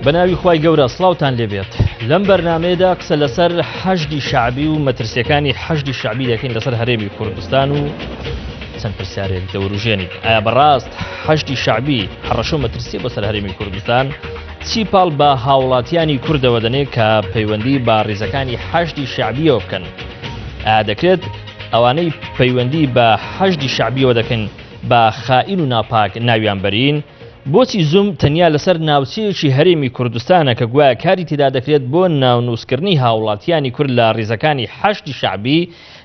بەناوی خوای گەورە سڵاوتان لێبێت لەم بەرنامەیەدا قسە لەسەر حەشدی شعبی و مەترسیەکانی حەشدی شعبی دەکەین لەسەر هەرێمی کوردستان و چەند پرسیارێک دەوروژێنین. ئایا بەڕاست حەشدی شعبی هەڕەشە و مەترسیە بەسەر هەرێمی کوردستان؟ چی پاڵ بە هاوڵاتیانی کوردەوە دەنێت کە پەیوەندی بە ڕێزەکانی حەشدی شعبیەوە بکەن؟ ئایا دەکرێت ئەوانەی پەیوەندی بە حەشدی شعبیەوە دەکەن بە خائین و ناپاک ناویان بەرین؟ بۆچی زوم تەنیا لەسەر ناوچەیەکی هەرێمی کوردستانە کە گوایە کاری تێدا دەکرێت بۆ ناونووسکردنی هاوڵاتیانی کورد لە ڕێزەکانی حەشدی شعبی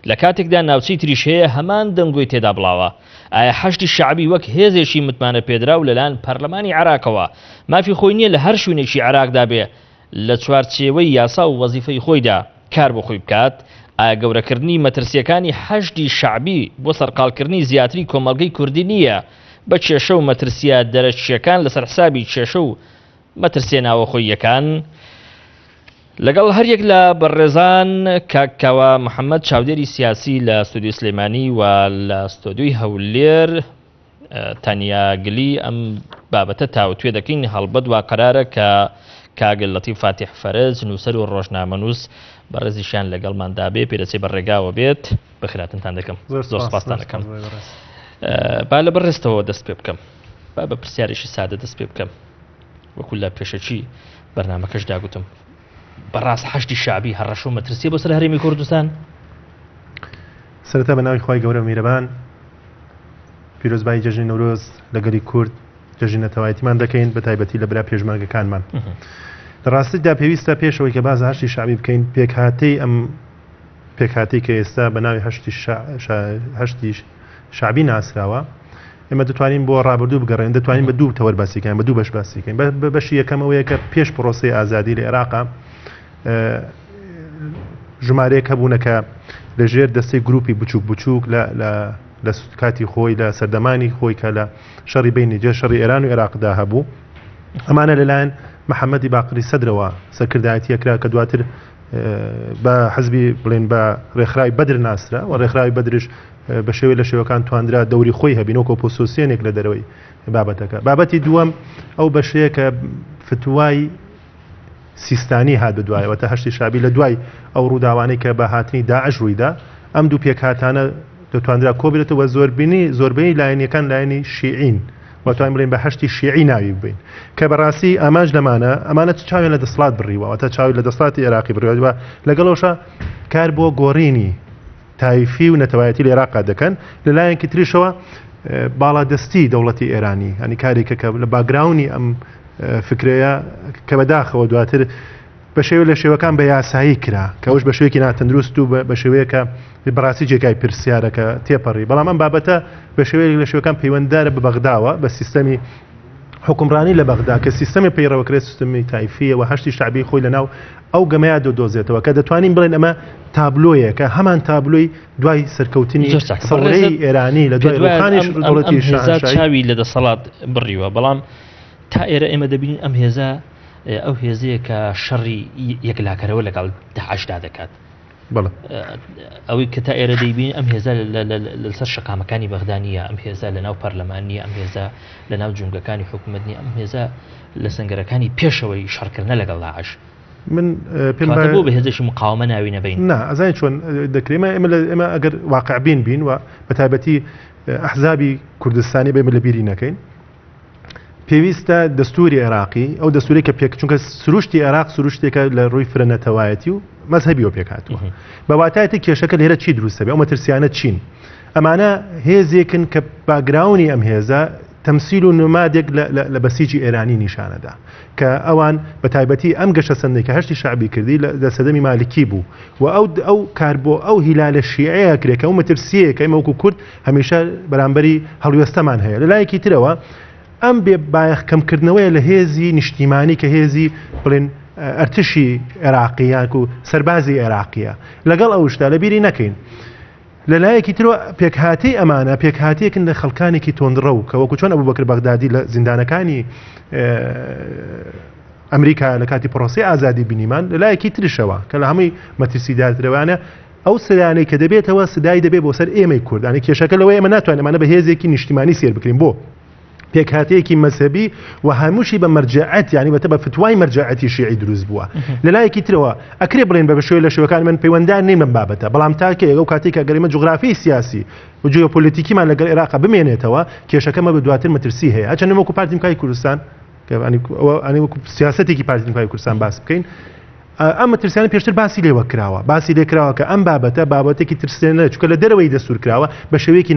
لە کاتێکدا ناوچەی تریش هەیە هەمان دەنگۆی تێدا بڵاوە؟ ئایا حەشدی شعبی وەک هێزێکی متمانە پێدراو لەلایەن پەرلەمانی عێراقەوە مافی خۆی نییە لە هەر شوێنێکی عێراقدا بێ لە چوارچێوەی یاسا و وەزیفەی خۆیدا کار بۆ خۆی بکات؟ ئایا گەورەکردنی مەترسیەکانی حەشدی شعبی بۆ سەرقاڵکردنی زیاتری کۆمەڵگەی کوردی نییە بە کێشە و مەترسیە دەرەچیەکان لەسەر حسابی کێشە و مەترسیە ناوەخۆییەکان؟ لەگەڵ هەریەک لە بەڕێزان کاکاوە محەممەد چاودێری سیاسی لە ستودیۆ سلێمانی و لە ستۆدیۆی هەولێر تەنیاگلی ئەم بابەتە تاوتوێ دەکەین. هەڵبەت وا قەرارە کە کاگل لەتیف فاتیح فەرەج نووسەر و ڕۆژنامەنووس بەڕێزیشیان لەگەڵماندا بێ پێدەچێ بەڕێگاوە بێت. بەخێراتنتان دەکەم، زۆر سپاستان دەکەم. با لە بەڕێستەوە دەست پێ بکەم، با بە پرسیارێکی سادە دەست پێ بکەم. وەکو لە پێشەچی بەرنامەکەش داگوتم، بەڕاست حەشدی شعبی هەڕەشە و مەترسیە بۆ سەر هەرێمی کوردستان؟ سەرەتا بەناوی خوای گەورە میرەبان پیرۆزبایی جەژنی نەورۆز لەگەلی کورد جەژنی نەتەوایەتیمان دەکەین، بە تایبەتی لە برا پێشمەرگەکانمان. لە ڕاستیدا پێویستە پێشەوەی کە باز حەشدی شعبی بکەین پێکهاتەی ئەم پێکهاتەی کە ئێستا بەناوی حەشدی شعبی ناسراوە ئێمە دەتوانین بۆ ڕابردوو بگەڕێن، دەتوانین بە دوو تەوەر باسیکەین، بە دوو بەش باسیکەین. بەشی یەکەم ئەوەیە کە پێش پرۆسەی ئازادی لە عێراقا ژمارەیەک هەبوونەکە لەژێر دەستەی گروپی بچووک بچووک لە کاتی خۆی لە سەردەمانی خۆی کە لە شەڕی بینی جێ شەڕی ئێران و عێراقدا هەبوو، ئەمانە لەلایەن محەممەدی باقری سەدرەوە سەرکردایەتی یەکرا کە دواتر بە حەزبی بڵێن بە ڕێکخراوی بەدر ناسرا و ڕێکخراوی بەدرش بە شێوەی لە شێوەکان توانرا دەوری خۆی هەبینەوە پۆسۆسیێنێک لە دەرەوەی بابەتەکە. بابەتی دووەم ئەو بەشەیە کە فتوای سیستانی هات بدوایەوە تا حەشدی شعبی لە دوای ئەو ڕووداوانەی کە بە هاتنی داعش ڕوویدا ئەم دوو پێکهاتانە دەتوانرا کۆبێتەوە زۆربەی لایەنیەکان لایەنی شیعین واتوانین بڵێن بە حەشدی شیعی ناوی ببین کە بەڕاستی ئاماژ لەمانە ئەمانە چاویان لە دەسەڵات بڕیوە تا چاوی لە دەسەڵاتی عێراقی بڕیوە لەگەڵەوەشە کار بۆ گۆڕینی تایفی و نەتەوایەتی لە عێراقا دەکەن. لەلایەنکی تریشەوە باڵادەستی دەوڵەتی ئێرانی هەنی کارێکە کە لە باگراونی ئەم فکرەیە کە بەداخەوە دواتر بە شێوە لە شێوەکان بە یاسایی کرا کە ئەوش بە شێوەیەکی ناتەندروست و بە شێوەیە کە بەڕاستی جێگای پرسیارەکە تێپەڕی. بەڵام ئەم بابەتە بە شێوەیەک لە شێوەکان پەیوەنددارە بە بەغداوە بە سیستەمی حکومڕانی لە بەغدا کە سیستەمی پەیڕەوەکرێت سیستەمی تایفیە و حەشدی شعبی خۆی لەناو ئەو گەمەیە دۆزێتەوە کە دەتوانین بڵێن ئەمە تابلۆیە کە هەمان تابلۆی دوای سەرکەوتنی سەڕێی ئێرانی لە دوای ڕوخانیش دەوڵەتی شاهنشاهی چاوی لە دەسەڵات بڕیوە. بەڵام تا ئێرە ئێمە دەبینین ئەم هێزە ئەو هێزەیە کە شەڕی یەکلاکەرەوە لەگەڵ داعشدا دەکات. ئەوەی کە تا ئێرە دەیبین ئەم هێزە لەسەر شەقامەکانی بەغدانیە، ئەم هێزە لەناو پەرلەمانیە، ئەم هێزە لەناو جونگەکانی حکوومەتنی، ئەم هێزە لە سنگەرەکانی پێشەوەی شەڕکردنە لەگەڵ داعش. من پێم بۆ بە هێزێکی مقاومە ناوی نەبین. نا ئەزانین چۆن دەکرێت ئێمە ئەگەر واقعبین بین و بە تایبەتی ئەحزابی کوردستانی بێمە لە بیری نەکەین پێویستە دەستوری عێراقی ئەو دەستوری کە پێک چونکە سروشتی عێراق سروشتێکە لە ڕووی فرەنەتەوایەتی و مەزهەبیەوە پێکهاتووە بە واتایەتی کێشەکە لێرە چی دروستە بێ ئەو مەترسیانە چین؟ ئەمانە هێزێکن کە باگراونی ئەم هێزە تەمسیل و نمادێک لە بەسیجی ئێرانی نیشانەدا کە ئەوان بە تایبەتی ئەم گەشە سندێک کە هەشتی شعبی کردی لە سەدەمی مالکی بوو و ئەو کار بۆ ئەو هیلالە شیعەیە کرێت کە ئەو مەترسیەیە کە ئێمە وەکو کورد هەمیشە بەرامبەری هەڵوێستەمان هەیە. لەلایەکی ترەوە ئەم بێ بایەخکەمکردنەوەیە لە هێزی نیشتیمانی کە هێزی بڵێن ئەرتشی عێراقیان و سەربازی عێراقیە لەگەڵ ئەوشتا لە بیری نەکەین. لەلایەکی ترەوە پێکهاتی ئەمانە پێکهاتیەکن لە خەڵکانێکی تۆندڕە و کە وەکو چۆن ئەبوبەکر بەغدادی لە زیندانەکانی ئەمریکا لە کاتی پرۆسی ئازادی بینیمان لەلایەکی ترشەوە کە لە هەمووی مەترسیدارترەوانە ئەو سدانەی کە دەبێتەوە سدای دەبێت بۆ سەر ئێمەی کوردانی کێشەکە لەوەی ئێمە ناتوانێت ئەمانە بە هێزێکی نیشتیمانی سێر بکرین بۆ پێکهاتەیەکی مەذهبی و هەمووشی بە مەرجعەت یعنی بەتە بە فتوای مەرجعەتی شیعی دروست بووە لەلایەکی ترەوە ئەکرێ بڵێن بە شوێ لە شوەکان من پەیوەنددار نیم بم بابەتە بەڵام تاکە ئەو کاتێک کە گەرەمە جوغرافیای سیاسی و جیۆپۆلیتیکیمان لەگەڵ عێراق بمێنێتەوە کێشەکەمە بە دواتر مەترسی هەیە هەچەندە وەکو پارتی دموکراتی کوردستان ئەنی وەکو سیاسەتێکی پارتی دموکراتی کوردستان باس بکەین ئەم مەترسیانە پێشتر باسی لێوە کراوە باسی لێکراوە کە ئەم بابەتێکی ترسێنە چونکە لە دەرەوەی دەستور کراوە بە شێوەیەکی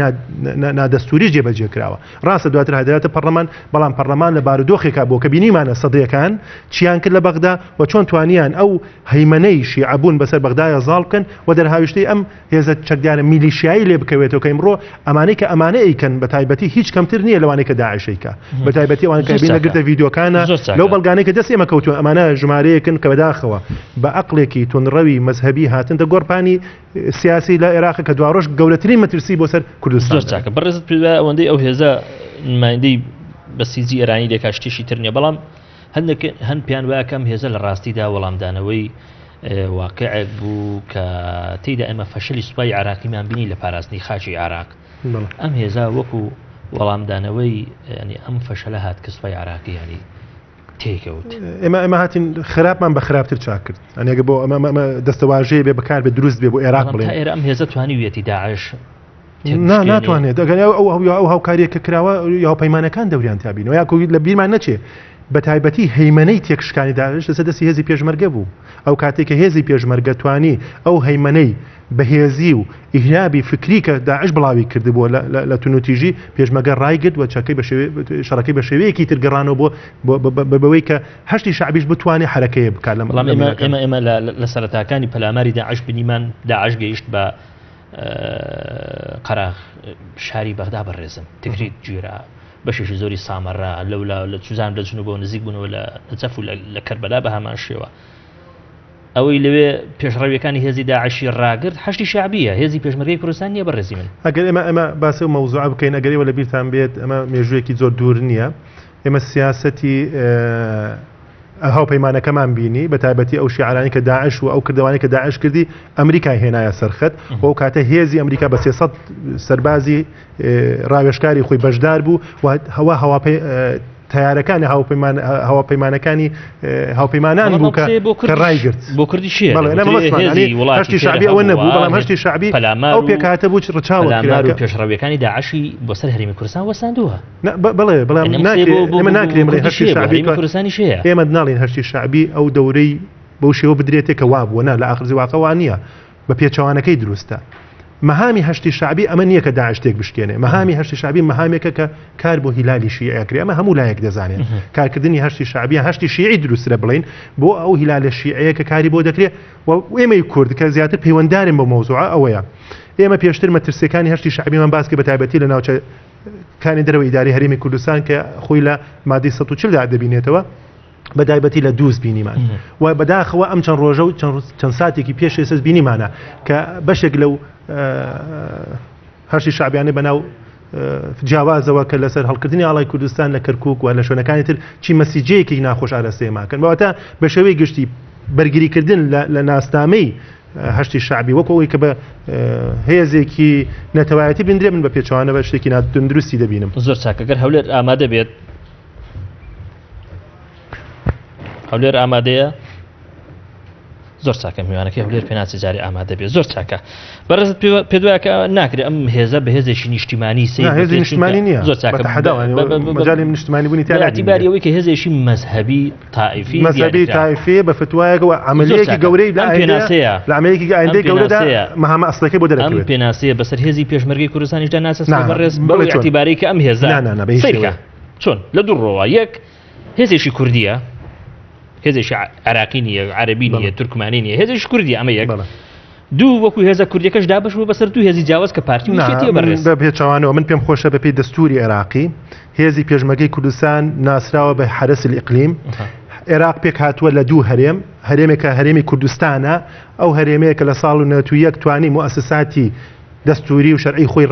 نادەستوری جێبەجێ کراوە ڕاستە دواتر هەدایەتە پەرلەمان بەڵام پەرلەمان لە بارودۆخێکا بۆ کە بینیمانە سەدرەکان چیان کرد لە بەغدا و چۆن توانیان ئەو هەیمەنەی شیعەبوون بەسەر بەغدایە زاڵ بکەن و دەرهاویشتەی ئەم هێزە چەکدارە میلیشیایی لێ بکەوێتەوە کە ئەمڕۆ ئەمانەی کە ئەمانە ئەیکەن بە تایبەتی هیچ کەمتر نییە لەوانەی کە داعشەیکە بە تایبەتی ئەوان کە بینە گرتە ڤیدیۆکانە لەو بەڵگانەی کە دەست ئێمە کەوتووە ئەمانە ژمارەیەکن کە بەداخەوە بە عەقڵێکی تونڕەوی مەذهبی هاتنتە گۆڕپانی سیاسی لە عێراق کە دواڕۆژ گەورەترین مەترسی بۆ سەر کوردستان زۆر چاکە بەڕێزت پێ ئەوەندەی ئەو هێزە نمایندەی بە سیجی ئێرانی لێکا شتێکی تر نییە بەڵام هەند پیان وایە کەم هێزە لە ڕاستیدا وەڵامدانەوەی واقعێک بوو کە تێیدا ئێمە فەشەلی سوپای عراقیمان بینی لە پاراستنی خاچی عراق ئەم هێزە وەکو وەڵامدانەوەی ینی ئەم فەشەلە هات کە سوپای عراقی ینی تێکەوت ئێمە هاتین خراپمان بە خراپتر چاک کرد ئەنێگە بۆ ئەمە دەستەواژەیە بێ بەکار بێ دروست بێ بۆ عێراق بڵێن ئێرە ئەم هێزە توانیویەتی داعش ناتوانێت ئەو هاوکاریە کە کراوە یاوپەیمانەکان دەوریان تابینەوە یا لە بیرمان نەچێ بە تایبەتی هەیمەنەی تێکشکانی داعش لەسەر دەستی هێزی پێشمەرگە بوو ئەو کاتێک کە هێزی پێشمەرگە توانی ئەو هەیمەنەی بەهێزی و ئیهنابی فکری کە داعش بڵاوی کردبووە لە تونوتیژی پێشمەرگە ڕایگرت و شەڕەکەی بە شێوەیەکی ترگەڕانەوە بەوەی کە هەشتی شعبیش بتوانێت حرەکەیە بکات ئێمە لە سەرەتاکانی پەلاماری داعش بنیمان داعش گەیشت بە قەراغ شاری بەغدا بەڕێزم تکریت گوێرە بەشێکی زۆری سامەڕا لەولا لە سوزان دەچون بۆ نزیک بوونەوە لە نەجەف و لە کەربەلا بە هەمان شێوە ئەوەی لەوێ پێشڕەویەکانی هێزی داعشی ڕاگرت هەشتی شعبیە هێزی پێشمەرگەی کوردستان نییە بەڕێزی من ئەگەر ئێمە باسە و مەوزوع بکەین ئەگەریەوە لە بیرتان بێت ئەمە مێژوویەکی زۆر دوور نییە ئێمە سیاسەتی هاوپەیمانەکەمان بینی بە تایبەتی ئەو شیعرانی کە داعش و ئەو کردوانی کە داعش کردی ئەمریکای هێنایە سەرخەت و ئەو کاتە هێزی ئەمریکا بە 300 سەربازی ڕاوێشکاری خۆی بەشدار بوو و هەواپەی تیارەکانی هەواپەیمانەکانی هاوپەیمانان بوو کە ڕایگرت بۆ کوردی شێ هەشتی شعبی ئەوە نەبوو بەڵام هەشتی شعبی ئەو پێکهاتە بوو ڕچاوە پێشڕەویەکانی داعشی بۆ سەر هەرێمی کوردستان وەساندووە بڵێ بەڵام ئێمە ناکرێن بڵێ هەشتی شعبی کوردستانی شەیە ئێمە ناڵین هەشتی شعبی ئەو دەورەی بەو شێوە بدرێتێک کە وابووە نا لە ئاخر واقعەوە نییە بە پێچەوانەکەی دروستە مەهامی هەشتی شعبی ئەمە نییە کە داعش تێک بشکێنێ مەهامی هەشتی شعبی مەهامێکە کە کار بۆ هیلالی شیعەکرێ ئەمە هەموو لایەک دەزانێت کارکردنی هەشتی شعبی هەشتی شیعی دروسترە بڵین بۆ ئەو هیلالە شیعەیە کە کاری بۆ دەکرێت و ئێمەی کورد کە زیاتر پەیوەنددارین بۆ مەوزوعە ئەوەیە ئێمە پێشتر مەترسیەکانی هەشتی شعبیمان باس کرد بە تایبەتی لە ناوچە کانی دەرەوەی ئیداری هەرێمی کوردستان کە خۆی لە مادەی 140 دا دەبینێتەوە بە تایبەتی لە دووس بینیمان و بەداخەوە ئەم چەند ڕۆژە و چەند ساتێکی پێش ئێستا بینیمانە کە بەشێک لەو هەشتی شعبیانە بەناو جیاوازەوە کە لەسەر هەڵکردنی ئاڵای کوردستان لە کەرکووک و لە شوێنەکانی تر چی مەسیجەیەکی ناخۆش ئارەستەیەماکەن بەواتە بە شێوەی گشتی بەرگریکردن لە ناسنامەی هەشتی شعبی وەکەوەی کە بە هێزێکی نەتەوایەتی بندرێ من بە پێچوانە بە شتێکی نادرستی دەبینم زۆر چاکەگەر هەولێر ئامادە بێت هەولێر ئامادەیە زۆر چاکە میوانەکە هەولێر پێناچی جاری ئامادە بێت زۆر چاکە بەڕێزت پێ دوایە کە ناکرێت ئەم هێزە بە هێزێکی نیشتیمانی هێزی نیشتیمانی نییە زۆر چاکە مەجالی نیشتیمانی بوونی باعتیباریەوەی کە هێزێکی مەذهبی تائیفی مەذهبی تائیفی بە فتوایەکەوە عملیەکی گەورەی لە پێناسەیە لە عملیەکی ئایندەی گەورەدا مەهامە ئەسڵەکەی بۆ دەرەکەوێت ئەم پێناسەیە بەسەر هێزی پێشمەرگەی کوردستانیشدا ناسەستی بەڕێز بەڵێ اعتیباری کە ئەم هێزە سیرکە چۆن لە دوو ڕۆوە یەک هێزێکی کوردیە هێزێکی عراقی نیە عەرەبی نیە تورکمانی نیە هێزێکی کوردی ئەمە یەک دوو وەکو هێزە کوردیەکەش دابش بوو بەسەر دوو هێزی جیاواز کە پارتی وشێتیە بەڕێز بە پێچەوانەوە من پێم خۆشە بە پێی دەستوری عێراقی هێزی پێشمەرگەی کوردستان ناسراوە بە حرس الإقلیم عێراق پێک هاتووە لە دوو هەرێم هەرێمێکە هەرێمی کوردستانە ئەو هەرێمەیەکە لە ساڵ 91 توانی مؤسساتی دەستوری و شەرعی خۆی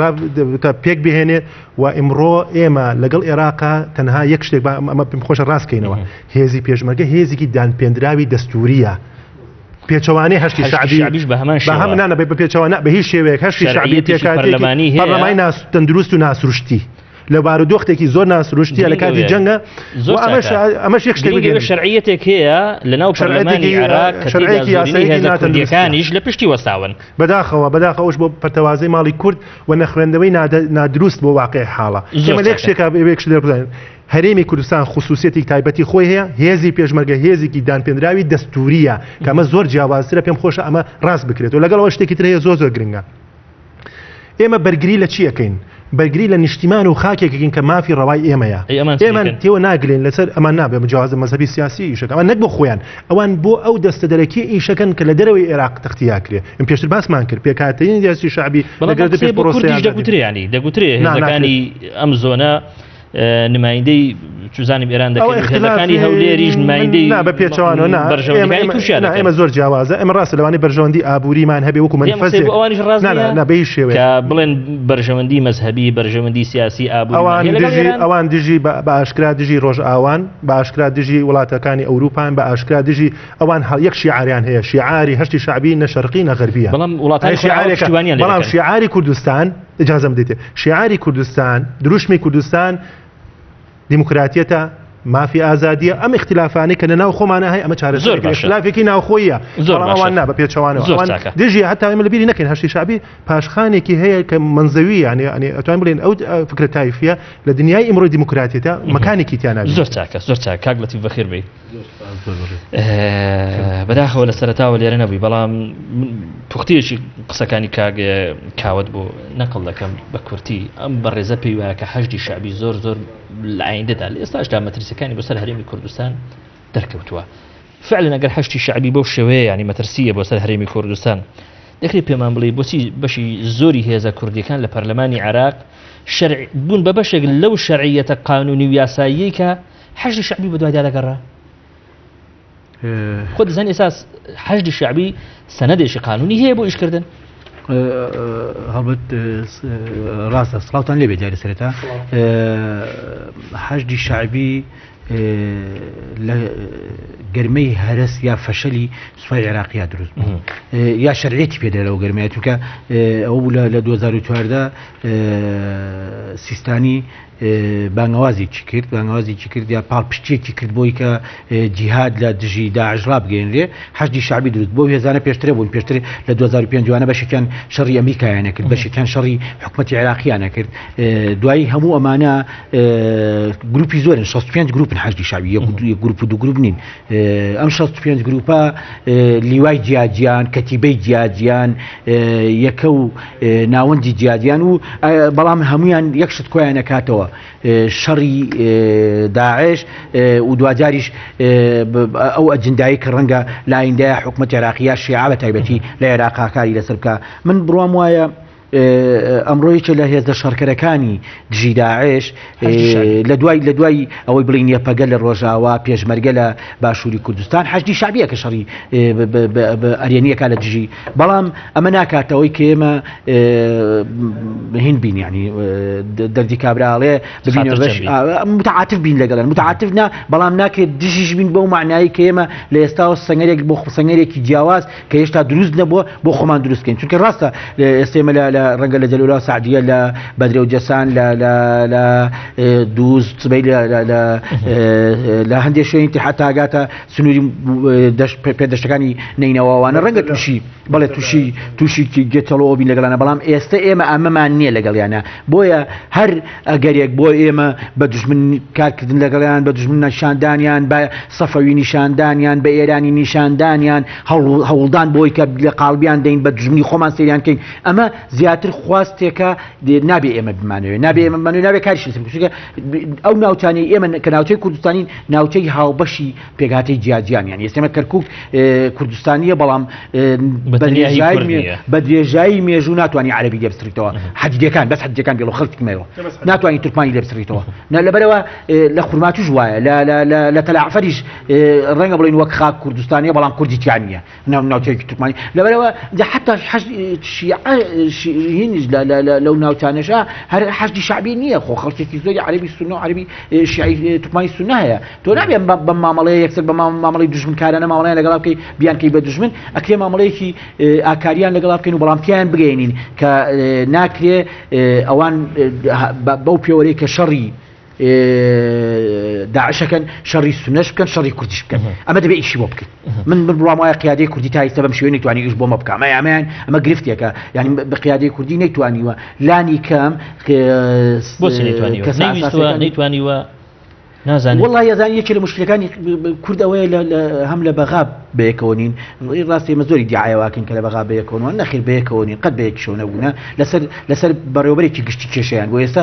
پێک بهێنێت و ئمڕۆ ئێمە لەگەڵ عێراقا تەنها یەک شتێک ئەمە پێم خۆشە ڕاستکەینەوە هێزی پێشمەرگە هێزێکی دانپێنراوی دەستوریە پێچەوانەی هەشتی شعبیش بە هەمان نانە بە پێچەوانە بە هیچ شێوەیەک هەشتی شعبی پێکاتی پەرلەمانی تەندروست و ناسروشتی لە بارودۆختێکی زۆر ناسروشتیە لە کاتی جەنگە ئەمەش یەک شتێ شەرعیەتێک هەیە لەناو پەرلەمانی عێراق شەرعیەتی یاسایی کوردیەکانیش لە پشتی وەستاون بەداخەوەش بۆ پەرتەوازەی ماڵی کورد و نەخوێندەوەی نادروست بۆ واقع حاڵە ئێمە لێک شتێک لێ هەرێمی کوردستان خصوصیەتی تایبەتی خۆی هەیە هێزی پێشمەرگە هێزێکی دانپێنراوی دەستوریە کە ئەمە زۆر جیاوازترە پێم خۆشە ئەمە ڕاست بکرێت و لەگەڵەوە شتێکی تر هەیە زۆر گرنگە ئێمە بەرگری لە چیەکەین بەرگری لە نیشتیمان و خاکێکین کە مافی ڕەوای ئێمەیە ئێمە تێوە ناگرێن لەسەر ئەمان نابێ مجاواز مەزهبی سیاسی ئیشەکە ئەوان نەک بۆ خۆیان ئەوان بۆ ئەو دەستە دەرەکی ئیشەکەن کە لە دەرەوەی عێراق تەختیا کرێ ئەم پێشتر باسمان کرد پێکاتەی دیاسی شعبی دەگوتریانی دەگوترێ هێزەکانی ئەم زۆنە نمایندەی چوزانی ئێران دەکەنی هەولێریش نمایندەی بە پێچوانەوە ئێمە زۆر جیاوازە ئەمە ڕاستە لەوانی بەرژەوەندی ئابووریمان هەبێ وەکو منفەزێک نەبەی شێوێ بڵێن بەرژەوەندی مەزهبی بەرژەوەندی سیاسی ئەوان دژی بە ئاشکرا دژی ڕۆژ ئاوان بە ئاشکرا دژی وڵاتەکانی ئەوروپان بە ئاشکرا دژی ئەوان یەک شیعاریان هەیە شیعاری هەشتی شعبی نەشەرقی نەغەربیە بەڵام شیعاری کوردستان اجازەم بدەیت شیعاری کوردستان دروشمی کوردستان دیموکراتیەتە مافی ئازادیە ئەم اختلافانی کە لەناو خۆمانە هەیە ئەمە چارەسەر اختلافێکی ناوخۆییە ئەوان نا بە پێچەوانەوە دژی هەتا ئێمە لەبیری نەکەین هەشتی شعبی پاشخانێکی هەیە کە منزەوی یعنی ئەتوانین بڵێن ئەو فکرە تایفیە لە دنیای ئیمڕۆی دیموکراتیەتە مەکانێکی تیانە زۆر چاکە کاک لەتیف بەخێر بێ بەداخەوە لە سەرەتاوە لێرە نەبووی بەڵام توختیەکی قسەکانی کاوت بۆ نەقڵ دەکەم بە کورتی ئەم بەڕێزە پێی وایە کە حەشدی شعبی زۆر لە ئایندەدا لە ئێستاشدا مەترسیەکانی بۆ سەر هەرێمی کوردستان دەرکەوتووە فعلا ئەگەر حەشتی شعبی بەو شێوەیە ینی مەترسیە بۆ سەر هەرێمی کوردستان دەکرێت پێمان بڵێ بۆچی بەشی زۆری هێزە کوردیەکان لە پەرلەمانی عێراق بوون بە بەشێک لەو شەرعیەتە قانونی و یاساییەی کە حەشدی شعبی بە دوایدا دەگەڕا خۆ دەزانێت ئێساس حەشدی شعبی سەنەدێکی قانونی هەیە بۆ ئیشکردن هەڵبەت ڕاستە سڵاوتان لێ بێت جارێ سەرەتا حەشدی شعبی لە گەرمەی هەرس یا فەشەلی سوپای عێراقیا دروست بوو یا شەرعێتی پێدە لەو گەرمەیە چونکە ئەوە بوو لە 2014 سیستانی بانگەوازێکی کرد یا پاڵپشتێکی کرد بۆی کە جیهاد لە دژی داعشڕا بگەێنرێ حەشدی شعبی دروست بۆ هێزانە پێشترێ بوون پێشتر لە 2005 بەشێکیان شەڕی ئەمریکایانە کرد بەشێکیان شەڕی حکومەتی عێراقیانە کرد دوایی هەموو ئەمانە گروپی زۆرن 65 گروپن حەشدی شعبی یەک گروپ و دوو گروپ نین ئەم 65 گروپە لیوای جیاجیان کەتیبەی جیاجیان یەکە و ناوەندی جیاجیان و بەڵام هەمویان یەک شت کۆیان نەکاتەوە شەڕی داعش و دوجاریش ئەو ئەجندایی کە ڕەنگە لە ئایندەیە حکومەتی عێراقیە شیعە بە تایبەتی لە عێراقا کاری لەسەر بکە من بڕوام وایە ئەمڕۆیکە لە هێزە شەڕکەرەکانی دژی داعش لە دوای ئەوەی بڵین یەپەگە لە ڕۆژاوا پێشمەرگە لە باشووری کوردستان حەشدی شعبیە کە شەڕی ئەرێنیەکە لە دژی بەڵام ئەمە ناکاتەوەی کە ئێمە هین بین ینی دەردی کابراڵێ متعاتف بین لەگەڵن متعاتفنا بەڵام ناکرێت دژیش بین بەو معنایی کە ئێمە لە ئێستاوە سەنگەرێک بۆ سەنگەرێکی جیاواز کە هێشتا دروست نەبووە بۆ خۆمان دروستکەین چونکە ڕاستە ئێستێمە لە ڕەنگە لە جەلولا سعدیە لە بەدرێ و جەسان لە دووز سبەی لە هەندێک شوێنی حتاگاتە سنووری پێدەشتەکانی نینەوەوانە ڕەنگە بەڵێ تووشی گێتەڵەوە بین لەگەڵانە بەڵام ئێستا ئێمە ئەمەمان نییە لەگەڵیانە بۆیە هەر ئەگەرێک بۆ ئێمە بە دوژمن کارکردن لەگەڵیان بە دوژمن نیشاندانیان بە سەفەوی نیشاندانیان بە ئێرانی نیشاندانیان هەوڵدان بۆی کە لە قاڵبیان دەین بە دوژمنی خۆمان سەیریان کەین ئەمە زیاتر خواستێکە نابێ ئێمە بمانەوێ نابێ کاریش ئەو ناوچانی ئێمە کە ناوچەی کوردستانین ناوچەی هاوبەشی پێگاتەی جیاجیان یان ئێستێمە کەرکووک کوردستانیە بەڵام بە درێژایی مێژوو ناتوانانی عەرەبی لێ بستڕیتەوە حەجیەکان بەس حەجیەکان بێڵ خەڵکمەوە ناتوانانی تورکمانی لێ بستڕیتەوە لەبەرەوە لە خورماتوش وایە لە تەلعفەریش ڕەنگە بڵین وەک خاک کوردستانیە بەڵام کوردی تیان نییە ناوچەیەکی تورکمانی لەبەرەوە حتا هینج لەو ناوچانەشە هەر حەشدی شعبی نییە خۆ خەڵکێکی زۆری عەربی سونە و عەربی شیعی توپمانی سونە هەیە تۆ نابێت بە مامەڵەیە یەکسەر بە مامەڵەی دوژمنکارانە مامەڵەیان لەگەڵا بکەی بیان کەی بە دوژمن ئەکرێ مامەڵەیەکی ئاکاریان لەگەڵا بکەین و بەڵامتیان بگەێنین کە ناکرێ ئەوان بەو پێوەرەی کە شەڕی داعشەکەن شەڕی سونەش بکەن شەڕی کوردیش بکەن ئەمە دەبێت ئیشی بۆ بکەن من بڕوام وایە قیادەی کوردی تا ئێستا بەم شێوەیە نەیتوانی ئیش بۆمە بکە ئەمە گرفتێکە یعنی بە قیادەی کوردی نەیتوانیوە لانی کەم بۆچی نەیتوانیوە نازانێت والله یەزانی یەکێ لە مشکلەکانی کورد ئەوەیە هەم لە بەغا بەیەکەوە نین ڕاستی ئێمە زۆری دیعایەواکەین کە لە بەغا بەیەکەوە نەخیر بەیەکەوە نین قەت بەیەک شەو نەبوونە لەسەر بەڕێوەبەرێکی گشتی کێشەیان بۆ ئێستا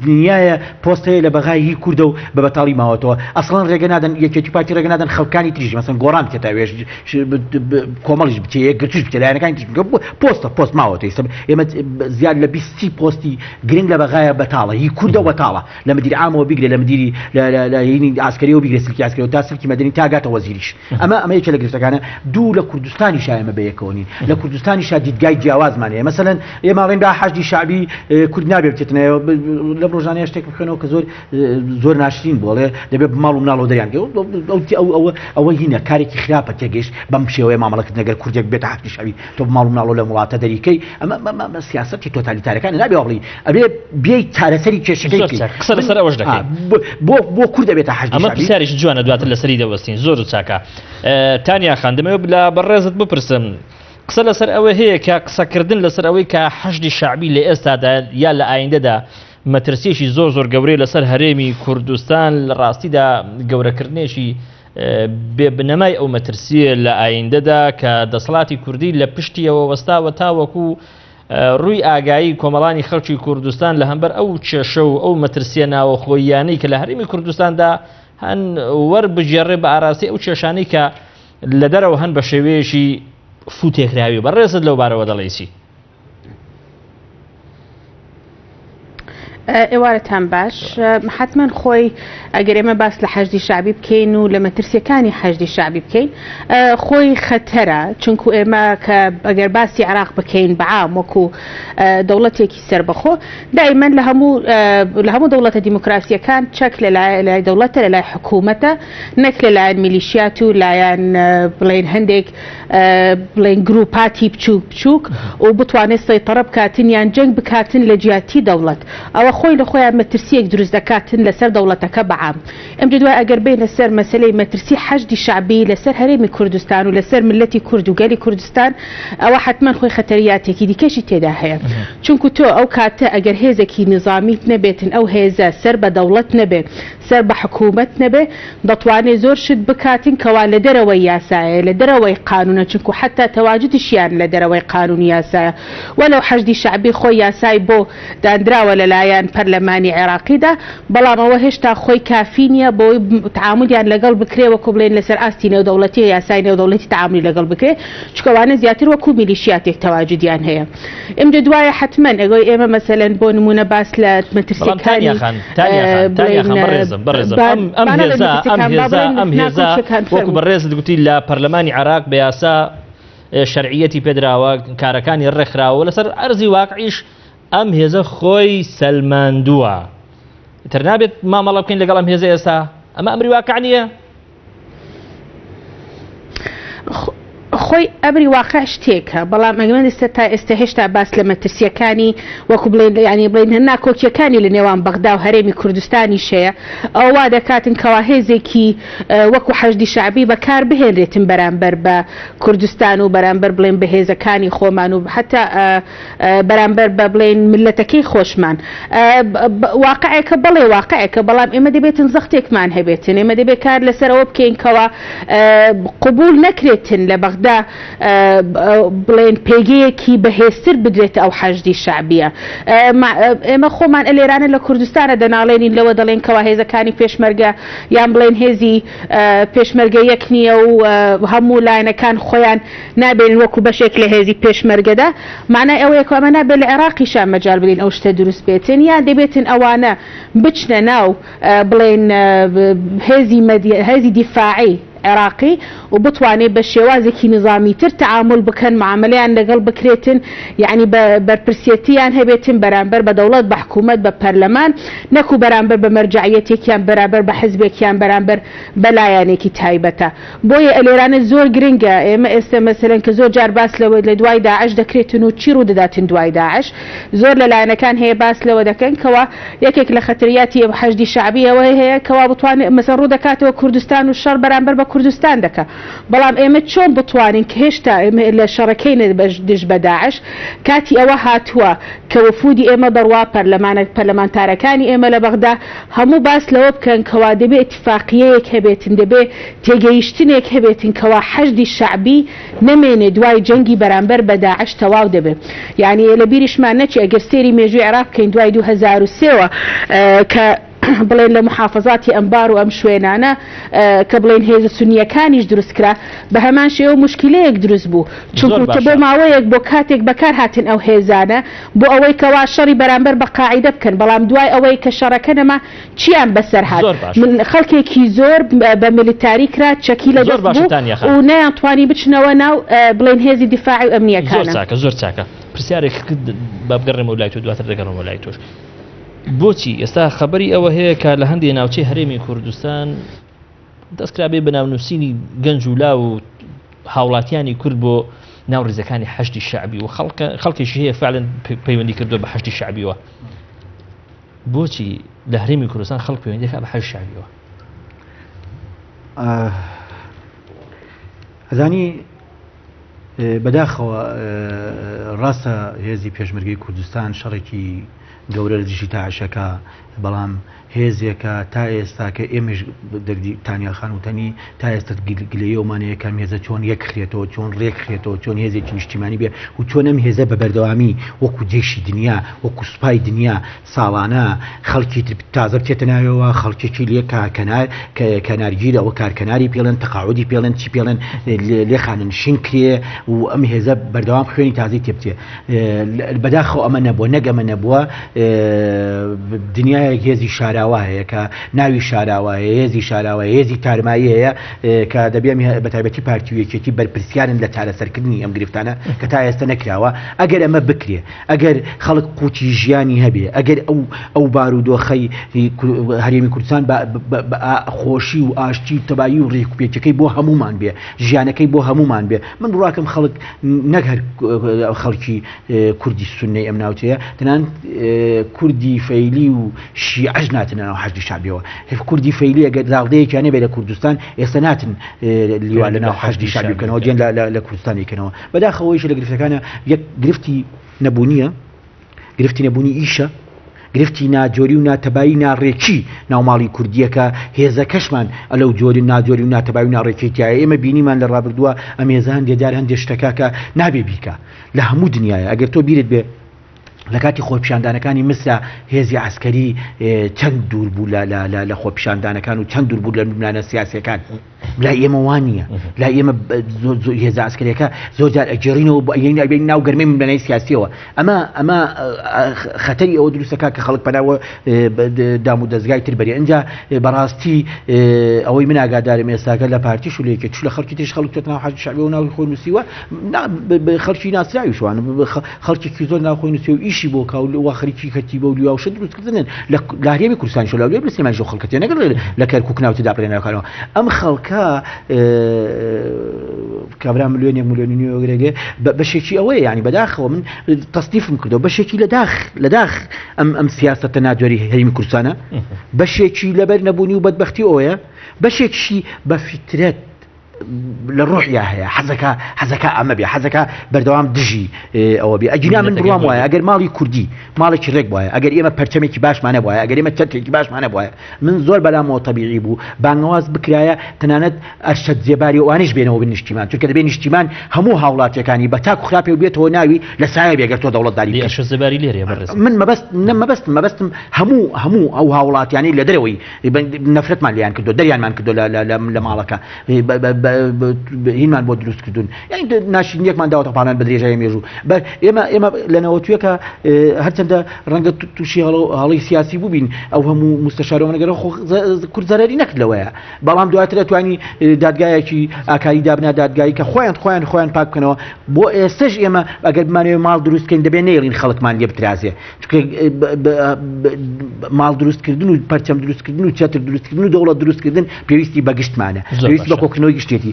دنیایە پۆست هەیە لە بەغای هی کوردە و بە بەتاڵی ماوەتەوە ئەسڵان ڕێگە نادەن یەکێتی پارتی ڕێگە نادەن خەڵکانی تریژ مەسەن گۆڕان بکێتە وێژ کۆمەڵیش بچێ یەکگرتوش بچێ لایەنەکانی تریژ پۆست ماوەتە ئێستا ئێمە زیاد لە 20 پۆستی گرنگ لە بەغایە بەتاڵە هی کوردە بەتاڵە لە مدیری عامەوە بیگرێ لە مدیری لا عسكري وبيجري سلكي عسكري وتاسلكي مدني تاقات وزيريش اما هيك اللي قلت انا دو لكردستاني شايمه بيكونين لكردستاني شاديد جاي جواز معناه مثلا يا مالين بها حشد شعبي كردنا بيبتنا لبروجاني اشتك بخنو كزور زور ناشرين بوله دبي بمالو منالو دريان او هنا كاريكي خلافه تجيش بمشي ويا مملكه نقل كردك بيت حشد شعبي تو بمالو منالو لمواتا دريكي اما سياسه توتاليتاريه كان لا بيوبلي ابي بي تارسري كشكي قصر سر وجدك بۆ کورد دەبێتە حەشدی ئەمە پرسیارێکی جوانە دواتر لەسەری دەوەستین زۆر چاکە تانیا خان دەمەوێت لە بەڕێزت بپرسم قسە لەسەر ئەوە هەیە کە قسەکردن لەسەر ئەوەی کە حەشدی شعبی لە ئێستادا یا لە ئایندەدا مەترسیەکی زۆر گەورەی لەسەر هەرێمی کوردستان لە ڕاستیدا گەورەکردنێکی بێبنەمای ئەو مەترسیە لە ئایندەدا کە دەسەڵاتی کوردی لە پشتیەوە وەستاوە تاوەکو ڕووی ئاگایی کۆمەڵانی خەڵکی کوردستان لە هەمبەر ئەو کێشە و ئەو مەترسیە ناوەخۆییانەی کە لە هەرێمی کوردستاندا هەن وەربژێڕێ بە ئاراستی ئەو کێشانەی کە لە دەرەوە هەن بە شێوەیەشی فوتێکراوی بەڕێزت لەو بارەوە دەڵێیسی ئێوارەتان باش حتمما خۆی ئەگەر ئێمە باس لە حەشدی شعبی بکەین و لە مەترسیەکانی حەشدی شعبی بکەین خۆی خەتەرە چونکو ئێمە کە ئەگەر باسی عراق بکەین بەعام وەکو دەوڵەتێکی سەربەخۆ دائیمەن لە هەموو دەوڵەتە دیموکراسیەکان چەک لەلای دەوڵەتە لەلای حکوومەتە نەک لەلایەن میلیشیات و لایەن بڵێن هەندێک بڵێن گروپاتی بچووک و بتوانێت سەیطرە بکاتن یان جەنگ بکاتن لە جیاتی دەوڵەت ئەوە خۆی لە خۆیان مەترسیەک دروست دەکاتن لەسەر دەوڵەتەکە بەعام ئەم دوای ئەگەر بین لەسەر مەسلەی مەترسی حەشدی شعبی لەسەر هەرێمی کوردستان و لەسەر ملەتی کورد و گەلی کوردستان ئەوە حتمما خۆی خەتەریاتێکی دیکەشی تێدا هەیە چونکو تۆ ئەو کاتە ئەگەر هێزێکی نظامیت نەبێتن ئەو هێزە سەر بە دەوڵەت نەبێت سەر بە حکوومەت نەبێ دەتوانێت زۆر شت بکاتن کەوا لە دەرەوەی یاسایە لە دەرەوەی قانونە چونکو حتا تەواجدیشیان لە دەرەوەی قانونی یاسایە وەلەو حەشدی شعبی خۆی یاسای بۆ دانراوە لەلایەن پەرلەمانی عێراقیدا بەڵام ئەوە هێشتا خۆی کافی نییە بۆی تعاملیان لەگەڵ بکرێ وەکو بڵێن لەسەر ئاستی نێودەوڵەتی یاسای نێودەوڵەتی تعاملی لەگەڵ بکرێ چکەوانە زیاتر وەکو میلیشیاتێک تەواجدیان هەیە ئەم دوایە حتمما ئەگەی ئێمە مەسەلەن بۆ نمونە باس لە مەترسیەکانی ئەم هێزا وەکو بەڕێزت گوتی لە پەرلەمانی عێراق بە یاسا شەرعیەتی پێدراوە کارەکانی ڕێکخراوە لەسەر ئەرزی واقعیش ئەم هێزە خۆی سەلماندووە تر نابێت مامەڵە بکەین لەگەڵ ئەم هێزە ئێستا ئەمە ئەمری واقع نییە خۆی ئەبری واقع شتێکە بەڵام ئەگەمە تا ئێستا هێشتا باس لە مەترسیەکانی وەکو بڵێن ینی بڵێن هەنا کۆکیەکانی لە نێوان بەغدا و هەرێمی کوردستانی شەیە ئەو وا دەکاتن کەوا هێزێکی وەکو حەشدی شعبی بەکار بهێنرێتن بەرامبەر بە کوردستان و بەرامبەر بڵێن بە هێزەکانی خۆمان و حتا بەرامبەر بە بڵێن ملەتەکەی خۆشمان واقعەکە بڵێ واقعەکە بەڵام ئێمە دەبێتن زەختێکمان هەبێتن ئێمە دەبێت کار لەسەرەوە بکەین کەوا قبول نەکرێتن لە بەغدا بڵێن پێگەیەکی بەهێزتر بدرێت ئەو حەشدی شعبیە ئێمە خۆمان ئەلێرانە لە کوردستانە دەناڵێنین لەوە دەڵێن کەوا هێزەکانی پێشمەرگە یان بڵێن هێزی پێشمەرگە یەک نییە و هەموو لایەنەکان خۆیان نابێن وەکو بەشێک لە هێزی پێشمەرگەدا معنای ئەوەیە ئەمە نابێت لە عێراقیشان مەجال بدەین ئەو شتە دروست بێتن یان دەبێتن ئەوانە بچنە ناو بڵێن هێزی دیفاعی عراقي وبتواني بشوازك نظامي تعامل بكن معامليان لقل بكريتن يعني بربرسيتيان هبيتن برامبر بدولة بحكومة ببرلمان نكو برامبر بمرجعيتي كيان برامبر بحزبي كيان برامبر بلاياني كي تايبتا بوي اليران الزور جرينجا مثلا كزور جار باس لو لدواي داعش دكريتن وتشيرو داتن دواي داعش زور للانا كان هي باس لو دكن كوا يكك لخطرياتي بحشدي شعبيه وهي كوا بطوان مثلا رودكات وكردستان والشر برامبر بكردستان دكا بلام ايمت شون بطوان كهشتا الشركين دج بداعش كاتي اوهاتوا كوفودي ايما دروا برلمان تاركاني ايما لبغدا همو باس لو بكن كوا دبي اتفاقيه كبيتن دبي تيجيشتني كبيتن كوا حشدي الشعبي نمين دواي جنگي برامبر بداعش تواو دبي يعني لبيرش ما نتي اگر سيري ميجو عراق كين دواي 2003 ك بلين لمحافظاتي انبار وام شوينانا كبلين هيز السنيه كانيش دروس كرا بهمان شيء مشكله يدرس بو چونكو تبو ماويك بو كاتك بكار هاتن او هيزانا بو اوي كوا شري برامبر بقاعده بكن بلام دواي اوي كشركه ما چيان بسر هات من خلكي كي زور بميليتاري كرا تشكيله دبو ونا انطواني بچنوا ناو بلين هيز دفاعي وامنيه كان زور ساكا برسيارك بابقرم ولايتو دواتر دقرم ولايتوش بۆچی ئێستا خەبەری ئەوە هەیە کە لە هەندێک ناوچەی هەرێمی کوردستان دەستکرابێ بە ناونووسینی گەنج و لا و هاوڵاتیانی کورد بۆ ناو ڕێزەکانی حەشدی شعبی و خەڵکێکی هەیە فعلەن پەیوەندی کردووە بە حەشدی شعبیەوە بۆچی لە هەرێمی کوردستان خەڵک پەیوەندیەکە بە حەشدی شعبیەوە ئەزانی بەداخەوە ڕاستە هێزی پێشمەرگەی کوردستان شەڕێکی گەورە لە دژی تاعشەکە بەڵام هێزێکە تا ئێستا کە ئێمەش تانیاخان وتەنی تا ئێستا گلەیەومانەیە کەم هێزە چۆن یەکخرێتەوە چۆن ڕێکخرێتەوە چۆن هێزێکی نیشتیمانی بێ و چۆنەم هێزە بە بەردەوامی وەکو جێشی دنیا وەکو سوپای دنیا ساڵانە خەڵکی تازە بچێتە ناوەوە خەڵکێکی لێ کەنارگیرە ئەوە کارکەناری پێڵێن تەقاعودی پێڵێن چی پێڵێن لێخانن شین کرێ و ئەم هێزە بەردەوام خوێنی تازی تێبچێ بەداخەوە ئەمە نەبووە نەگەمە نەبووە دنیایەک هێزی شاراوە هەیە کە ناوی شاراوایە هێزی شاراوە هێزی تارمایی هەیە کە دەبێ بە تایبەتی پارتیویەکێتی بەرپرسیارن لە چارەسەرکردنی ئەم گرفتانە کە تا ئێستا نەکراوە ئەگەر ئەمە بکرێ ئەگەر خەڵک قوتی ژیانی هەبێ ئەگەر ئەو بارودۆخەی هەرێمی کوردستان بە خۆشی و ئاشتی تەبایی و ڕێکوپێکەکەی بۆ هەمومان بێ ژیانەکەی بۆ هەمومان بێ من بڕواکەم خەڵک نەک هەر خەڵکی کوردی سونەی ئەم ناوچەیە تەنانەت کوردی فەیلی و شیعەش ناتن ناو حەشدی شعبیەوە کوردی فەیلی ئەگەر داڵدەیەکیانێ بێ لە کوردستان ئێستا ناتن لیوان لە ناو حەشدی شعبی بکەنەوە دیێن لە کوردستانی بکەنەوە بەداخەوەیش لە گرفتەکانە یەک گرفتی نەبوونیە گرفتی نەبوونی ئیشە گرفتی ناجۆری و ناتەبایی ناڕێکی ناوماڵی کوردیەکە هێزە کەشمان ئەلەو جۆری ناجۆری و ناتەبایی و ناڕێکیتیایە ئێمە بینیمان لە ڕابردووە ئەم هێزە هەندێک هەندێک شتەکە کە نابێ بیکە لە هەموو دنیاە ئەگەر تۆ بیرت بێ لە کاتی خۆپیشاندانەکانی مسرە هێزی عسکەری چەند دوور بوو لە خۆپیشاندانەکان و چەند دوور بوو لە نمونانە سیاسیەکان لای ئێمە وان نییە لای ئێمە هێزە عسکەریەکە زۆرجار ئەگەڕینەوە بۆ ئەبێن ناو گەرمەی منبەنەی سیاسیەوە ئەمە خەتەری ئەوە دروستەکە کە خەڵک پەناوە دام و دەستگای تر بەری ئەنجا بەڕاستی ئەوەی من ئاگادارم ئێستاکە لە پارتیش و لێکە چ لە خەڵکی تێش خەڵک تێت ناو حەشدی شعبی و ناوی خۆی نووسیوە خەڵکی ناسراویشوان خەڵکێکی زۆر ناو خۆی نووسی و ئیشی بۆ کاو خەریکی کەتی بە و لیاوشە دروستکردن لە هەرێمی کوردستان شۆ لەولێ بسێمان ژۆ خەڵکەتێ نەگەر لە کەرکووک ناوتدا بڵێنەوەکانەوە ئەم خەڵکە کابرا ملیۆنێک ملیۆنی وەگرێگە بەشێکی ئەوەیە یعنی بەداخەوە من تەستیفم کردەوە بەشێکی لە داخ ئەم سیاسەتە ناجۆری هەرێمی کوردستانە بەشێکی لەبەر نەبوونی و بەدبەختی ئەوەیە بەشێکشی بە فیترەت لە ڕۆحیا هەیە حەزەکە ئەمە بێ حەزەکە بەردەوام دژی ئەوە بێ ئەجینا من بڕوام وایە ئەگەر ماڵی کوردی ماڵێکی ڕێک وایە ئەگەر ئێمە پەرچەمێکی باشمانە وایە ئەگەر ئێمە چەتێکی باشمانە وایە من زۆر بەلامەوە تەبیعی بوو بانگەواز بکرایە تەنانەت ئەرشەد جێباری ئەوانش بێنەوە بن نیشتیمان چونکە دەبێت نیشتیمان هەموو هاوڵاتیەکانی بە تاکو خراپێ و بێتەوە ناوی لە سایە بێگەر تۆ دەوڵەتداری ئەرشەد لێرە بەڕێز من مەبەستم هەموو ئەو هاوڵاتیانی لە دەرەوەی نەفرەتمان لیان کردو دەریانمان کردو لە ماڵەکە هینمان بۆ دروستکردن یعنی ناشرینیەکمان داوەتە پانان بە درێژایی مێژوو ئێمە لەنەوەتوێکە هەرچەندە ڕەنگە تووشی هەڵی سیاسی بوو بین ئەو هەموو مستەشارەوەنەگەرە کورد زەرری نەکردلەوەیە بەڵام دواتر دەتوانی دادگایەکی ئاکاری دابنا دادگایی کە خۆیان پاک بکەنەوە بۆ ئێستش ئێمە ئەگەر بمانەوێت ماڵ دروستکەین دەبێت نێڵین خەڵکمان لێ بترازێ ماڵ دروستکردن و پەرچەم دروستکردن و چەتر دروستکردن و دەوڵەت دروستکردن پێویستی بە گشتمانە پێویستی بە کۆکردنەوەی گشتێتی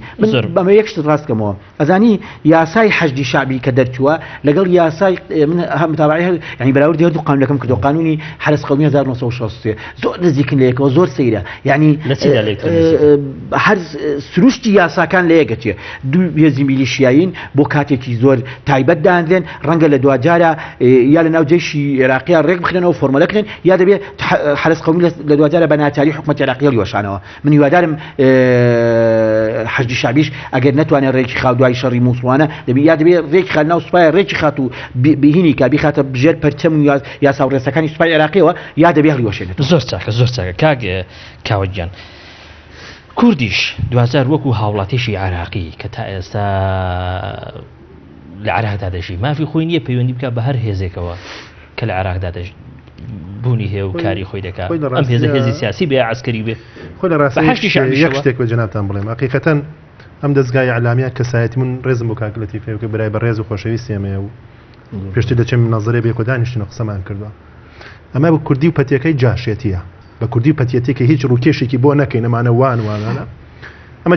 بەمە یەکشت ڕاستکەمەوە ئەزانی یاسای حەشدی شعبی کە دەرچووە لەگەڵ یاسای من متابعی ینی بەراوردی هەردوو قانونەکەم کردو قانونی حرس قومی 1963 زۆر نزیکن لە یەکەوە زۆر سەیرە یعنی هەر سروشتی یاساکان لە یەکەچێ دوو هێزی میلیشیاین بۆ کاتێکی زۆر تایبەت دانرێن ڕەنگە لە دوجارە یا لە ناو جێشی عێراقیە ڕێک بخرێنەوە فۆرمەلەکرێن یا دەبێت حرس قومی لە دوجارە بە ناچاری حکومەت عێراقی هەڵیوەشانەوە من هیوادارم حەشدی شعبیش ئەگەر نەتوانێت ڕێکی خاو دوای شەڕی موسڵمانە دەبێت ڕێکی خال ناو سوپایە ڕێکی خات و بهینی کا بیخاتە بژێر پەرچەم و یاسا و ڕێسەکانی سوپای عێراقیەوە یا دەبێت هەڵیوەشێنێت زۆر چاکە کاک کاوەجیان کوردیش دوزار وەکو هاوڵاتیشی عراقی کە تا ئێستا لە عراقدا دەژی مافی خۆی نییە پەیوەندی بکە بە هەر هێزێکەوە کە لە عراقدا دەژی بوونی هەیە و کاری خۆی دەکات ئەم هێزی سیاسی بێ عسکەری بێ خۆی لە ڕاستی یەک شتێک بە جەنابتان بڵێم حقیقەتەن ئەم دەستگای ئەعلامیە کەسایەتی من ڕێزم بۆ کاک لەتیفێ برای بە ڕێز و خۆشەویستیمەیە و پێشتر دەچێت نەزەرێ بێ کۆ دانیشتین و قسەمان کردووە ئەمە بە کوردی و پەتیەکەی جاشێتیە بە کوردی و پەتیەتێکی هیچ ڕووکێشێکی بۆ نەکەین ئەمانە وانە ئەمە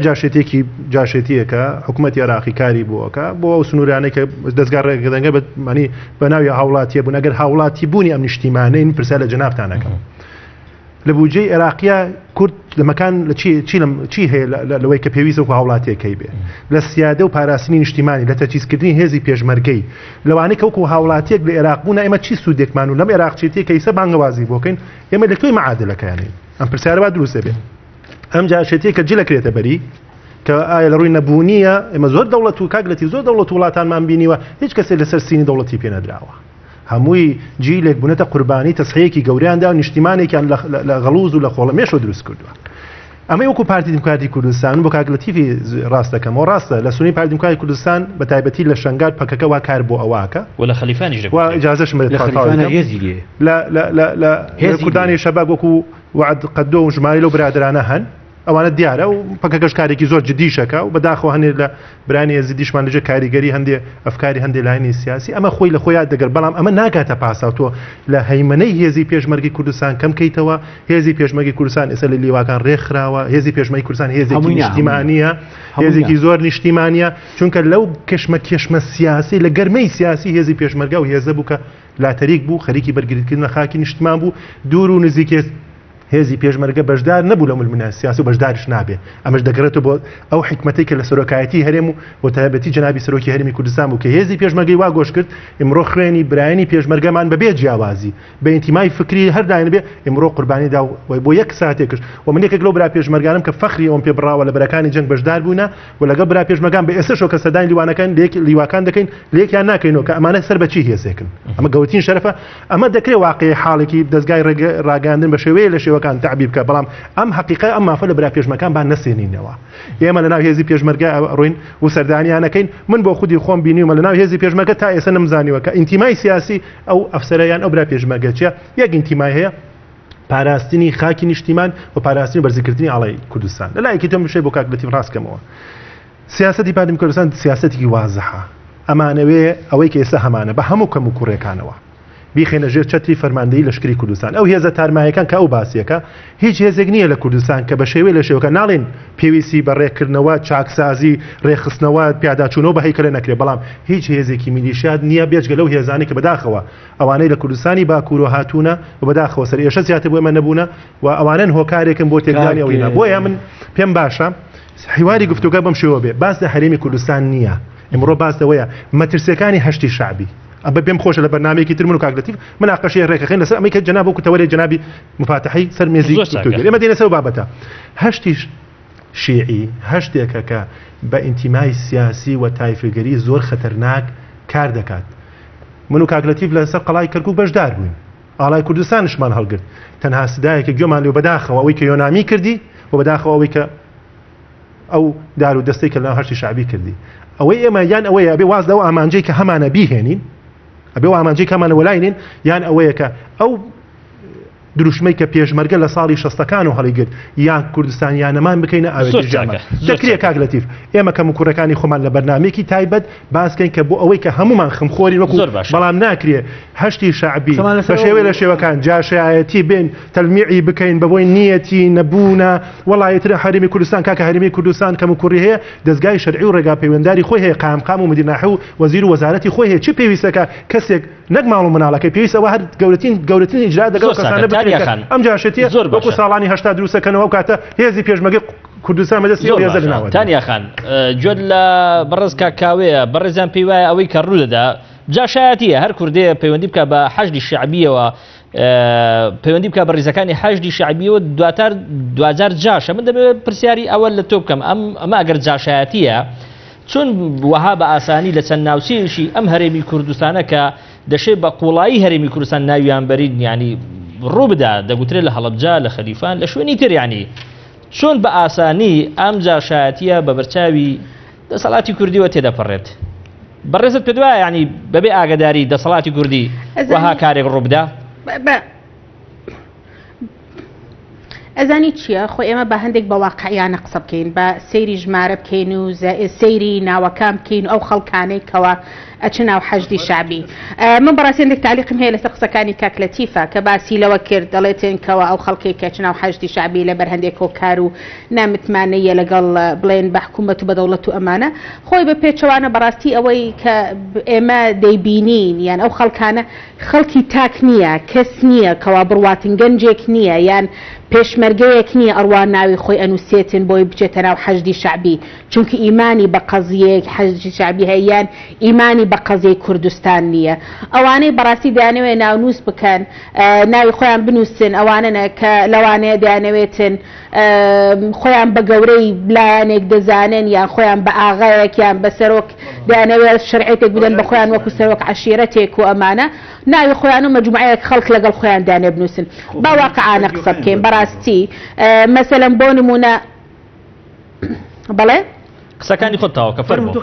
جاشێتیەکە حکوومەتی عێراقی کاری بووەکە بۆ ئەو سنوورانەی کە دەستگا ڕێگەدەنگە بەمانی بە ناوی هاوڵاتیە بوون ئەگەر هاوڵاتی بوونی ئەم نیشتیمانەی پرسیار لە جەنابتانەکە لە بودجەی عێراقیە کورد لە مەکان چی هەیە لەوەی کە پێویستە و هاوڵاتیەکەی بێ لە سیادە و پاراستنی نیشتیمانی لە تەجیزکردنی هێزی پێشمەرگەی لەوانەیە کە وەکو هاوڵاتیەک لە عێراق بوون ئێمە چی سوودێکمان و لەم عێراقچێتی کە ئیسە بانگەوازی بۆکەین ئێمە لەکوێ معادلەکەیانین ئەم پرسیارە با دروستە بێت ئەم جاشێتی کە جلەکرێتە بەری کە ئایا لە ڕووی نەبوونیە ئێمە زۆر دەوڵەت و کاگلەتی زۆر دەوڵەت وڵاتانمان بینیوە هیچ کەسێک لەسەر سینی دەوڵەتی پێ نەدراوە هەمووی جیلێک بوونەتە قوربانی تەسحەیەکی گەوریاندا و نیشتیمانێکیان لە غەڵوز و لە خۆڵەمێشەوە دروست کردووە ئەمەی وەکو پارتی دیموکراتی کوردستان بۆ کاگلەتیفی ڕاستەکەمەوە ڕاستە لە سونی پارتی دیموکراتی کوردستان بە تایبەتی لە شەنگار پەکەکە وا کار بۆ ئەواکە و لە خەلیفانیش ئیجازەش لە کوردانی شەباب وەکو وعد قەدۆ و ژماری لەو برادرانە هەن ئەوانە دیارە و پەکەکەش کارێکی زۆر جدیشەکە و بەداخەوە هەندێک لە برانی زیدیشمان لەژێ کاریگەری هەندێ ئەفکاری هەندێک لاینی سیاسی ئەمە خۆی لە خۆیان دەگەر بەڵام ئەمە ناکاتە پاسا تۆ لە هەیمنەی هێزی پێشمەرگی کوردستان کەم کەیتەوە هێزی پێشمەرگی کوردستان ئێستا لە لیواکان ڕێکخراوە هێزی پێشمەرگی کوردستان هێزێکی نیشتیمانیە هێزێکی زۆر نیشتیمانیە چونکە لەو کێشمە سیاسی لە گەرمەی سیاسی هێزی پێشمەرگا و هێزە بوو کە لاتەریک بوو خەریکی بەرگریتکردنە خاکی نیشتیمان بوو دوور و نزیکێت هێزی پێشمەرگە بەشدار نەبوو لە ملمنە سیاسی و بەشدارش نابێ ئەمەش دەگرێتەوە بۆ ئەو حکمەتی کە لە سەرۆکایەتی هەرێم و تایبەتی جەنابی سەرۆکی هەرێمی کوردستان بوو کە هێزی پێشمەرگەی وا گۆش کرد ئمڕۆ خوێنی برایانی پێشمەرگەمان بەبێ جیاوازی بە ئینتیمای فکری هەرداین بێ ئمڕۆ قوربانی دا بۆ یەک ساتێکش و من یەکێک لەو برا پێشمەرگانم کە فەخری ئەوم پێ بڕاوە لە بەرەکانی جەنگ بەشدار بوونە و لەگەڵ برا پێشمەرگان بە ئێستاشەوە کە سەردانی لیوانەکان لیواکان دەکەین لێکیان ناکەینەوە کە ئەمانە سەر بەچی هێزێکن ئەمە گەورەترین شەرەفە ئەمە دەکرێت واقعی حاڵێکی دەستگای ڕاگەاندن بە شێوەیە لە شێوەکان تعبیر بکە بەڵام ئەم حقیقە ئەم مافە لە برا پێشمەکان با نەسێنینەوە ئێمە لە ناو هێزی پێشمەرگە ڕوین و سەردانیانەکەین من بۆ خودی خۆم بینیومە لە ناو هێزی پێشمەرگە تا ئێستا نەمزانیوە کە ئینتیمای سیاسی ئەو ئەفسەرەیان ئەو برا پێشمەرگە چیە یەک ئینتیمای هەیە پاراستنی خاکی نیشتیمان و پاراستنی بەرزکردنی ئاڵای کوردستان لەلایەکی تۆم بشەی بۆ کاکلەتی ڕاستکەمەوە سیاسەتی پارتی کوردستان سیاسەتێکی وازەحە ئەمانەوێ ئەوەی کە ئێستا هەمانە بە هەموو کەم و کوڕێکانەوە بیخێنە ژێر چەتری فەرماندەی لەشکری کوردستان ئەو هێزە تارمایەکان کە ئەو باسیەکە هیچ هێزێک نییە لە کوردستان کە بە شێوەیە لە شێوەکە ناڵێن پێویستی بە ڕێکردنەوە چاکسازی ڕێخستنەوە پیاداچوونەوە بە هەیکەلە نەکرێت بەڵام هیچ هێزێکی میلیشیات نییە بێجگە لەو هێزانی کە بەداخەوە ئەوانەی لە کوردستانی باکوور و هاتوونە و بەداخەوە سەر ئێشە زیاتر بۆ ئێمە نەبوونە و ئەوانن هۆکارێکن بۆ تێکدانی ئەوینا بۆیە من پێم باشە حیواری گفتوگە بەم شێوە بێ باس لە هەرێمی کوردستان نییە ئمڕۆ باس لەوەیە مەترسیەکانی هەشتی شعبی ئەمە پێم خۆشە لە بەرنامەیەکی تر من و کاگلەتیف من ئاقەشەی ڕێکەخین لەسەر ئەمەی کە جەناب وەکو تەوەری جەنابی مفاتحی سەر مێزی ئێمە دێنە سەر بابەتە هەشتی شیعی هەشتێکە کە بە ئینتیمای سیاسی و تایفگەری زۆر خەتەرناک کار دەکات من و کاگلەتیف لەسەر قەڵای کەرکووک بەشدار بووین ئاڵای کوردستانشمان هەڵگرت تەنها سدایەکە گوێمان لێ بەداخەوە ئەوەی کە یۆنامی کردی و بەداخەوە ئەوەی کە ئەو دار و دەستەی کە لە هەشتی شعبی کردی ئەوەی ئێمە یان ئەوەیە ئەبێ واز لەو ئامانجەی کە هەمانە بیهێنین ئەبێ ئامانجەی کەمانە وەلاینین یان ئەوەیە کە ئەو دروشمەی کە پێشمەرگە لە ساڵی 60ەکان و هەڵیگرت یان کوردستان یانەمان بکەینە ئاوێژەمە دەکرێت کاک لەتیف ئێمە کەم کوڕەکانی خۆمان لە بەرنامێکی تایبەت باسکەین کە بۆ ئەوەی کە هەمومان خمخۆری وەکو بەڵام ناکرێ هەشتی شعبی بە شێوەیە لە شێوەکان جاشایەتی بین تەلمیعی بکەین بەبۆی نیەتی نەبوونە وڵایەتر هەرێمی کوردستان کاکە هەرێمی کوردستان کەم کوڕی هەیە دەستگای شەرعی و ڕێگا پەیوەندداری خۆی هەیە قامقام و مدیرناحە و وەزیر و وەزارەتی خۆی هەیە چی پێویستەکە کەسێک نەک ماڵ و مناڵەکەی پێویستەوە هەر گەورەترین ئیجرا دەگەڵ کەسانە بکرێت ئەم جاشێتیە وەکو ساڵانی 80 دروستەکەنەوە ئەو کاتە هێزی پێشمەرگەی کوردستان بەدەستی هێزە لەناوە تانیاخان گوێت لە بەڕێز کاکاوەیە بەڕێزیان پێی وایە ئەوەی کە ڕوو دەدا جاشایەتیە هەر کوردەیە پەیوەندی بکە بە حەشدی شعبیەوە پەیوەندی بکە بە ڕێزەکانی حەشدی شعبیەوە دواتر 2000 جاشە من دەبێت پرسیاری ئەوە لە تۆ بکەم ئەمە ئەگەر جاشایەتیە چۆن وەها بە ئاسانی لە چەند ناوچەیەکی ئەم هەرێمی کوردستانە کە دەشێت بە قوڵایی هەرێمی کوردستان ناویان بەرین ینی ڕوو بدا دەگوترێت لە هەڵەبجا لە خەلیفان لە شوێنی تر ینی چۆن بە ئاسانی ئەم جاشایەتیە بە بەرچاوی دەسەڵاتی کوردیوە تێدەپەڕێت بەڕێزت پێ دوایە ینی بەبێ ئاگداری دەسەڵاتی کوردی وەها کارێک ڕوو بدا ئەزانی چییە خۆ ئێمە بە هەندێک بە واقعیانە قسە بکەین بە سەیری ژمارە بکەین و سەیری ناوەکان بکەین ئەو خەڵکانەی کەوە ئەچ ناو حەشدی شعبی من بەڕاستێندێک تعلیقم هەیە لەسەر قسەکانی کاک لەتیفە کە باسی لەوە کرد دەڵێتن کەوە ئەو خەڵکی کە چ ناو حەشدی شعبی لەبەر هەندێک کۆکار و نامتمانەیە لەگەڵ بڵێن بە حکوومەت و بە دەوڵەت و ئەمانە خۆی بە پێچەوانە بەڕاستی ئەوەی کە ئێمە دەیبینین یان ئەو خەڵکانە خەڵکی تاک نییە کەس نییە کەوا بڕواتن گەنجێک نییە یان پێشمەرگەیەک نییە ئەڕوان ناوی خۆی ئەنووسێتن بۆی بچێتە ناو حەشدی شعبی چونکە ئیمانی بە قەزیەک حەشدی شعبی هەیەیان ئیمانی بە قەزیەی کوردستان نییە ئەوانەی بەڕاستی دەیانەوێت ناونووس بکەن ناوی خۆیان بنووسن ئەوانە کە لەوانەیە دەیانەوێتن خۆیان بە گەورەی لایەنێک دەزانن یان خۆیان بە ئاغایەک یان بە سەرۆک دەیانەوێت شەرعێتێک بدەن بە خۆیان وەکو سەرۆک عەشیرەتێک و ئەمانە ناوی خۆیان و مەجموعەیەک خەڵک لەگەڵ خۆیان دانێ بنووسن با واقعانە قسە بکەین بەڕاستی مەسەلەن بۆ نمونە بەڵێ قسەکانی خۆت تاوەکە فەرموو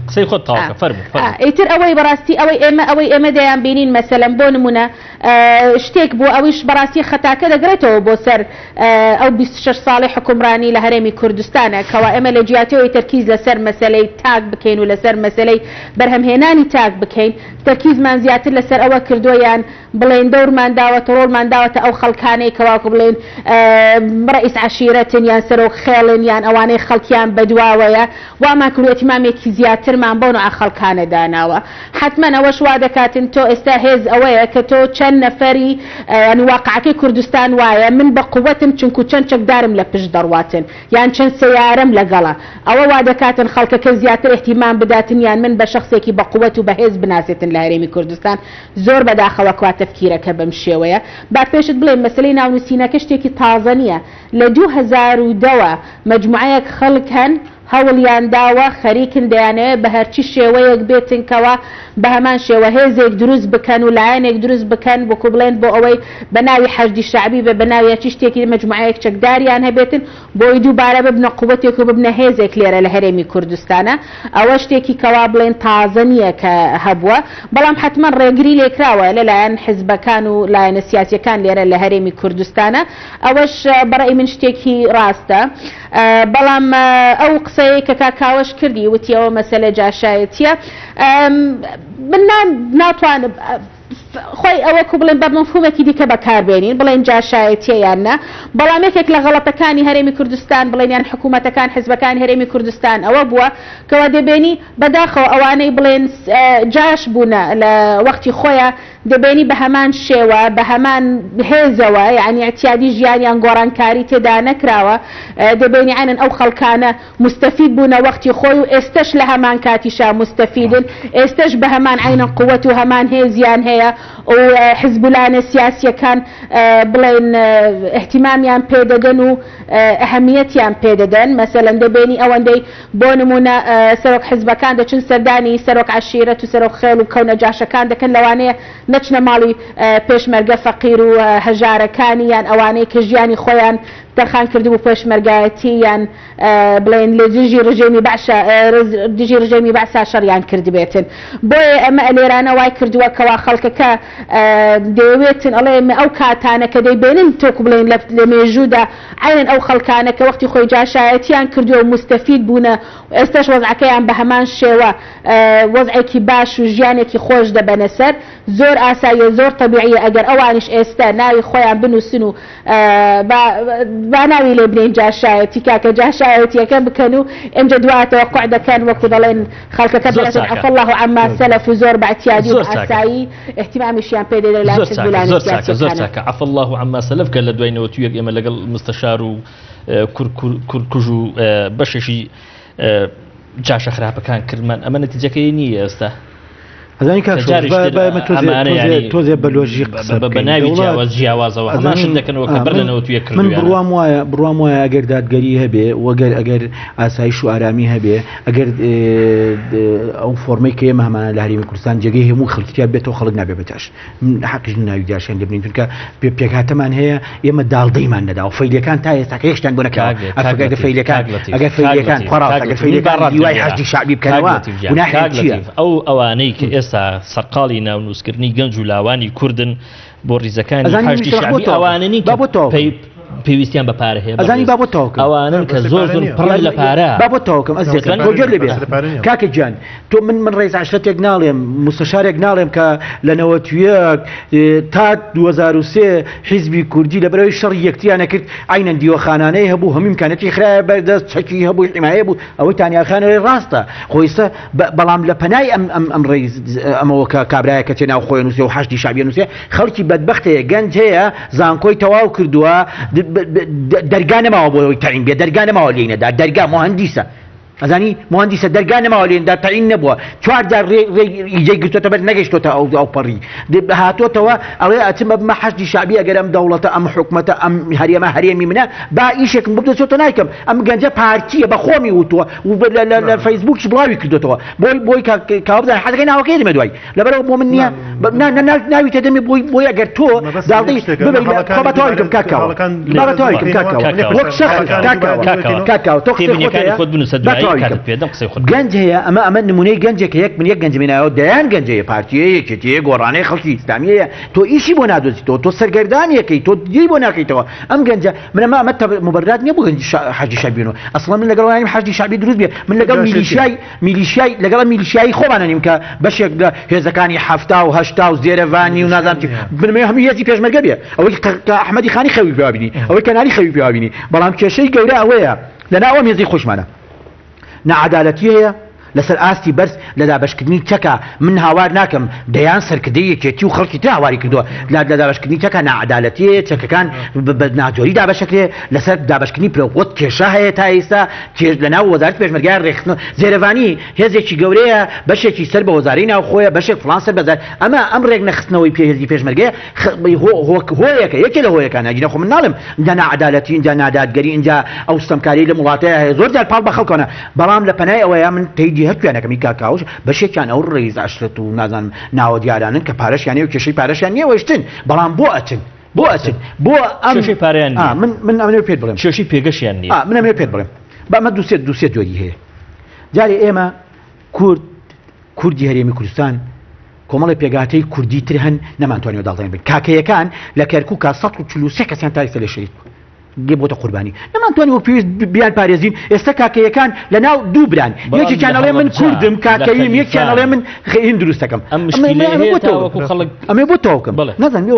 قسەی خۆت تاوەکە فەرموو ئیتر ئەوەی بەڕاستی ئەوەی ئێمە دەیان بینین مەسەلەن بۆ نمونە شتێک بۆ ئەویش بەڕاستی خەتاکە دەگرێتەوە بۆ سەر ئەو 26 ساڵی حکومڕانی لە هەرێمی کوردستانە کەوا ئێمە لە جیاتەوەی تەرکیز لەسەر مەسەلەی تاک بکەین و لەسەر مەسەلەی بەرهەمهێنانی تاک بکەین تەرکیزمان زیاتر لەسەر ئەوە کردویان بڵێن دەورمان داوەتە ڕۆڵمان داوەتە ئەو خەڵکانەی کەواکو بڵێن ڕئیس عەشیرەتن یان سەرۆک خێڵن یان ئەوانەی خەڵکیان بەدواوەیە وامان کردو ئەتیمامێکی زیاترمان بۆ نوع خەڵکانە داناوە حتمما ئەوەش وا دەکاتن تۆ ئێستا هێز ئەوەیە کە تۆ چەند نەفەری ینی واقعەکەی کوردستان وایە من بە قووەتم چونکو چەند چەکدارم لە پشت دەڕواتن یان چەند سەیارەم لەگەڵە ئەوە وا دەکاتن خەڵکەکە زیاتر احتیمام بداتن یان من بە شخصێکی بە قووەت و بەهێز بناسێتن لە هەرێمی کوردستان زۆر بەداخەوە کواتە تفکیرەکە بەم شێوەیە با پێشت بڵێ مەسلەی ناونووسینەکە شتێکی تازە نییە لە 2002 مەجموعەیەک خەڵک هەن هەوڵیان داوە خەریکن دەیانەوێت بە هەرچی شێوەیەک بێتن کەوە بە هەمان شێوە هێزێک دروست بکەن و لایەنێک دروست بکەن بۆکو بڵێن بۆ ئەوەی بە ناوی حەشدی شعبی بە ناوی چی شتێکی مەجموعەیەک چەکداریان هەبێتن بۆی دووبارە ببنە قووەتێک و ببنە هێزێک لێرە لە هەرێمی کوردستانە ئەوە شتێکی کەوا بڵێن تازە نییە کە هەبووە بەڵام حتمما ڕێگری لێکراوە لەلایەن حیزبەکان و لایەنە سیاسیەکان لێرە لە هەرێمی کوردستانە ئەوەش بەڕێی من شتێکی ڕاستە بەڵام ئەو قسەیە کە کاکاوەش کردی وتیەوە مەسەلە جاشایەتیە من ناتوانم خۆی ئەوەکو بڵێن بە مەفهومێکی دیکە بەکاربێنین بڵێن جاشایەتیە یاننا بەڵام یەکێک لە غەڵەتەکانی هەرێمی کوردستان بڵێن یان حکوومەتەکان حیزبەکانی هەرێمی کوردستان ئەوە بووە کەوا دەبێنی بەداخەوە ئەوانەی بڵێن جاش بوونە لە وەختی خۆیان دەبێنی بە هەمان شێوە بە هەمان هێزەوە یعنی اعتیادی ژیانیان گۆڕانکاری تێدا نەکراوە دەبێنی عینەن ئەو خەڵکانە مستەفید بوونە وەختی خۆی و ئێستش لە هەمان کاتیشا مستەفیدن ئێستش بە هەمان عینە قووەت و هەمان هێزیان هەیە و حیزبولانە سیاسیەکان بڵێن احتیمامیان پێدەدەن و ئەهەمیەتیان پێدەدەن مەسەلەن دەبێنی ئەوەندەی بۆ نمونە سەرۆک حیزبەکان دەچن سەردانی سەرۆک عەشیرەت و سەرۆک خێڵ و کەونە جاشەکان دەکەن لەوانەیە نەچنە ماڵی پێشمەرگە فەقیر و هەژارەکانی یان ئەوانەی کە ژیانی خۆیان دەرخان کردبوو پێشمەرگایەتی یان بڵێن لە دژی ڕژێمی دژی ڕژێمی بەعسا شەڕیان کردبێتن بۆیە ئەمە لێرانە وای کردووە کەوا خەڵکەکە دەیەوێتن ئەڵێ ئەو کاتانە کە دەیبێنن تۆکو بڵێن لە مێژوودا عینەن ئەو خەڵکانە کە وەختی خۆی جاشایەتیان کردووە و مستەفید بوونە ئێستاش وەزعەکەیان بە هەمان شێوە وەزعێکی باش و ژیانێکی خۆش دەبەنە سەر زۆر ئاساییە زۆر طبیعیە ئەگەر ئەوانش ئێستا ناوی خۆیان بنووسن و با ناوی لێ بنێن جاشایەتی کاکە جاشایەتیەکە بکەن و ئەمجە دواتەوە قوع دەکەن وەکو دەڵێن خەڵکەکە بڵێن عەفە الله عەما سەلەف و زۆر بەعتیادی و ئاسایی احتیمامیشیان پێ دەدەن لە حزب زۆر چاکە عەفە الله عەما سەلەف کە لە دوای نەوەتوویەک ئێمە لەگەڵ مستەشار و کورکوژ و بەشێکی جاشە خراپەکان کردمان ئەمە نەتیجەکەی نییە ئێستا ئەزانی تۆزێ بەلۆژی بە ناوی جیاوازەوە هەماشن دەکەنەوە کە بەر لە نەوەتوویەک من بڕوام وایە ئەگەر دادگەری هەبێ وەگەر ئەگەر ئاسایش و ئارامی هەبێ ئەگەر ئەو فۆرمەی کە ئێمە هەمانە لە هەرێمی کوردستان جێگەی هەموو خەڵکیان بێتەوە خەڵک نابێ بەتاش حەقیش ناوی جاشیان لێ بنین چونکە پێکهاتەمان هەیە ئێمە داڵدەیمان نەدا و فەیلەکان تا ئێستاکە هێشتان بۆ نەکەوە ئەگەر فەیلەکان خۆڕاست ئەگەر فەیلەکان دیوای حەشدی شەعبی بکەنەوە گوناحی چییە ئەوانەی کە ئێستا سەرقاڵی ناونووسکردنی گەنج و لاوانی کوردن بۆ ڕیزەکانی حەشدی شەعبی ئەوانەی پێویستیان بە پارە هەیە ئەزانی با بۆ تاوکەم ئەوانن کە زۆر پڕی لە پارە با بۆ تاوکەم ئەزیێتەن بۆگەر لێ بێ کاکە گیان تۆ من ڕێز عەشرەتێک ناڵێم مستەشارێک ناڵێم کە لە نەوەتویەک تا 2003 حیزبی کوردی لە بەرەوەی شەڕی یەکتریانە کرد عینەن دیوەخانانەی هەبوو هەموو ئیمکانەتی خرایە بەردەست چەکی هەبوو حیمایە بوو ئەوەی تانیاخانەوەی ڕاستە خۆیستا بەڵام لە پەنای ئەم ڕێز ئەمەوە کە کابرایە کە تێناو خۆی نووسێ و حەشدی شەعبی نووسێ خەڵکی بەدبەختەیە گەنج هەیە زانکۆی تەواو کردووە دەرگانەماوە بۆ ئەوەی تەعین بێ دەرگانەماوە لێنەدا دەرگا مهندیسە ئەزانی مهندیسە دەرگانەماوە لێندا تەعین نەبووە چوارجار ئیجەی گرتوتە بەر نەگەیشتۆتە ئەو پەڕی هاتۆتەوە ئەڵێ ئەچمە بمە حەشدی شەعبی ئەگەر ئەم دەوڵەتە ئەم حکومەتە ئەم هەرێمە هەرێمی منە با ئیشێکم بدەچۆتە نایکەم ئەم گەنجە پارتیە بە خۆمی وتووە و لە فەیسبووکش بڵاوی کردوتەوە بۆی کاوبزان حەزەکەی ناوەکەی دەمە دوای لەبەرەوە بۆ من نییە ناوی تێدەمێ بۆی ئەگەر تۆ داڵدەی بەتەواویکەم کاکاوە بەتەواویکەم کاکاوە وەک شەخص کاکاوە تۆ گەنج هەیە ئەمە نمونەی گەنجێکە یەک من یەک گەنجمێنایەوە دەیان گەنجەیە پارتیەیە کێتەیە گۆڕانەی خەڵکی ئیسلامیەیە تۆ ئیشی بۆ نادۆزیتەوە تۆ سەرگەردانیەکەی تۆ دی بۆ ناکەیتەوە ئەم گەنجە منەمە ئەمە مبەرات نییە بۆ گەنج حەشدی شەعبیەوە ئەسڵا من لەگەڵ حەشدی شەعبی دروست بێ من لەگەڵ میلیشیای لەگەڵ میلیشیایی خۆمانە نیم کە بەشێک لە هێزەکانی هەفتا و هەشتا و زێرەڤانی و نازانم چی بنمێ هەموو هێزی پێشمەرگە بێ ئەوەی کە ئەحمەدی خانی خەوی پێوا بینی ئەوەی کەناری خەوی پێوا بینی بەڵام کێشەی گەورە ئەوەیە لەناو ئەم هێزی خۆشمانە نەعەدالەتی هەیە لەسەر ئاستی بەرز لە دابەشکردنی چەکە من هاوار ناکەم دەیان سەرکردەیەکێتی و خەڵکی تر هاواری کردووە لە دابەشکردنی چەکە نەعەدالەتیە چەکەکان بە ناجۆری دابەشەکرێ لەسەر دابەشکردنی پرۆقۆت کێشە هەیە تا ئێستا لەناو وەزارەتی پێشمەرگای ڕێخستن زێرەڤانی هێزێکی گەورەیە بەشێکی سەر بە وەزارەی ناوخۆیە بەشێک فڵان سەر بەزار ئەم ڕێک نەخستنەوەی هێزی پێشمەرگەیە هۆیەکە یەکێ لە هۆیەکانە گینە خۆ من ناڵێم اینجا نەعەدالەتی اینجا نادادگەری اینجا ئەو ستەمکاری لە وڵاتەیە هەیە زۆر جار پاڵ بە خەڵکانە بەڵام لە پەنای ئەوەیە من تەیدی هەرکوێنەکەمی کاکاوش بەشێکیان ئەو ڕێز عەشرەت و نازانم ناوە دیارانن کە پارەشیان و کێشەی پارەشیان نییە وەشتن بەڵام بۆ ئەچن بۆ کێشەی پارەیان من ئەمەوێ پێت بڵێم کێشەی پێگەشیان نییە من ئەمەوێ پێت بڵێم با ئەمە دووسێت جۆری هەیە جارێ ئێمە کوردی هەرێمی کوردستان کۆمەڵی پێگاتەی کوردی تر هەن نەمانتوانێت داڵێن بن کاکەیەکان لە کەرکووکە 143 کەسیان تا ئێستا لێ شەهید گێ بۆتە قوربانی نەمانتوانی وە پێویست بیان پارێزین ئێستا کاکەیەکان لە ناو دوو بران یەکێکیان ئەڵێ من کوردم کاکەیم یەکیان ئەڵێ من هین دروستەکەم ئەمێ بۆ تەواوکەم نەزانم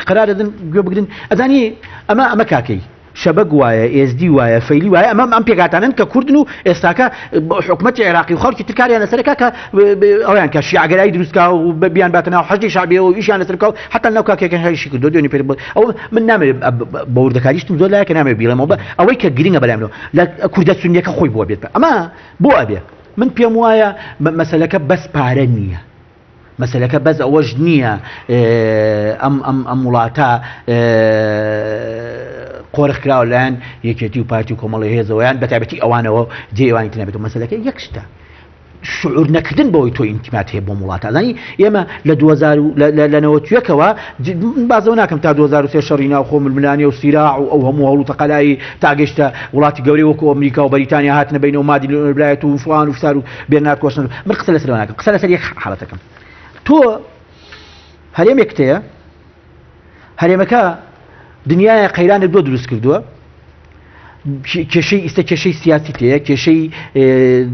قەرارەدن گوێ بگرن ئەزانی ئەمە کاکەی شەبەک وایە ئێزدی وایە فەیلی وایە ئەم پێگاتانن کە کوردن و ئێستاکە حکومەتی عێراقی و خەڵکی ترکاریان لەسەرەکە کە ئەویان کە شیعگەرایی دروستکە و بیان باتە ناو حەشدی شەعبیەوە و ئیشیان لەسەرکە و حتا ناو کاکێکیان هەیشی کردو دوێنێ پێ ئەو من نامەوێت بە وردەکاریشتم زۆر لایەکە نامەوێت بیڵێمەوە ئەوەی کە گرنگە بەلایمەوە لە کوردە سونیەکە خۆی بۆ بێت ئەمە بۆ ئەبێ من پێم وایە مەسەلەکە بەس پارە نییە مەسەلەکە بەس ئەوەش نییە ئەم وڵاتە قۆرخ کراوە لایەن یەکێتی و پارتی و کۆمەڵی هێزەوەیان بەتایبەتی ئەوانەوە جێوانی تنابێت و مەسەلەکە یەک شتە شعور نەکردن بەوەی تۆ ئینتیمات هەیە بۆ وڵاتە زانی ئێمە لە 2091ەوە بازەوە ناکەم تا 2003 شەڕی ناوخۆ ململانیە و سیراع و ئەو هەموو هەوڵ و تەقەلایی تا وڵاتی گەورەی وەکو ئەمریکا و بەریتانیا هاتنە بینەوە مادی لەولایەت و فڵان و فسار و بێنات کۆشتن من قسە لەسەرەوە ناکەم قسە لەسەر یەک حاڵەتەکەم تۆ هەرێمێکتەیە هەرێمەکە دنیای قەیرانێک دۆ دروست کردووە کێشەی ئیستا کێشەی سیاسی تەیە کێشەی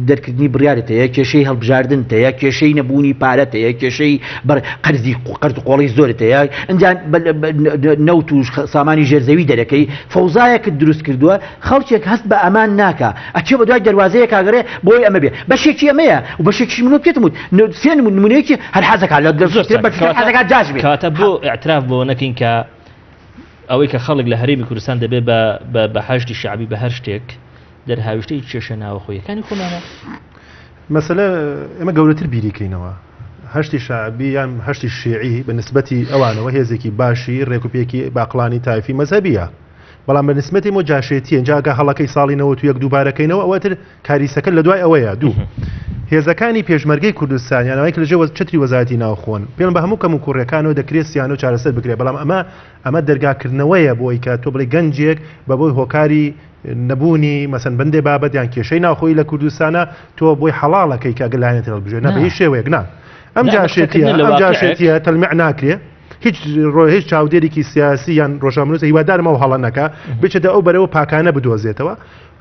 دەرکردنی بڕیارێت هەیە کێشەی هەڵبژاردن تەیە کێشەی نەبوونی پارەت هەیە کێشەی قەرز و قۆڵی زۆرت هەیە ئەنجان نەوت و سامانی ژێرزەوی دەرەکەی فەوزایەکت دروست کردووە خەڵکێک هەست بە ئەمان ناکە ئەچێ بە دوای دەواازەیە کاگەڕێ بۆی ئەمە بێ بەشێکی ئەمەیە و بەشێکی منۆ پێتم وت سێ نمونەیەکی هەر حەزەکە لە حەزەکە جاش بێت کاتە بۆ ئاعتراف بۆ نەکەین کە ئەوەی کە خەڵک لە هەرێمی کوردستان دەبێت بە حەشدی شعبی بە هەر شتێک دەرهاویشتەی کێشە ناوەخۆیەکانی خۆمانە مەسەلە ئێمە گەورەتر بیریکەینەوە هەشتی شعبی یان هەشتی شیعی بە نسبەتی ئەوانەوە هێزێکی باشی ڕێکوپێکی باقلانی تایفی مەزهبیە بەڵام بە نسبەتی مۆ جاشێتیە جاگە هەڵەکەی ساڵی 91 دووبارەکەینەوە ئەوەتر کاریسەکە لە دوای ئەوەیە دوو هێزەکانی پێشمەرگەی کوردستان یانەوەی کە لەژێ چتری وەزارەتی ناوخۆن پێم بە هەموو کەم و کوڕەکانەوە دەکرێت سییان و چارەسەر بکرێت بەڵام ئەمە دەرگاکردنەوەیە بۆی کە تۆ بڵێ گەنجێک بە بۆی هۆکاری نەبوونی مەسەن بەندێ بابەت یان کێشەی ناوخۆی لە کوردستانە تۆ بۆی حەڵاڵەکەی کە گەلایەنێت هەڵبژێت نە بە هیچ شێوەیەک نا ئەم جاشێتیە تەلمیع ناکرێ هیچ چاودێرێکی سیاسی یان ڕۆژنامەنووس هیوادارمە و هەڵە نەکە بچێتە ئەو بەرەوە پاکانە بدۆزێتەوە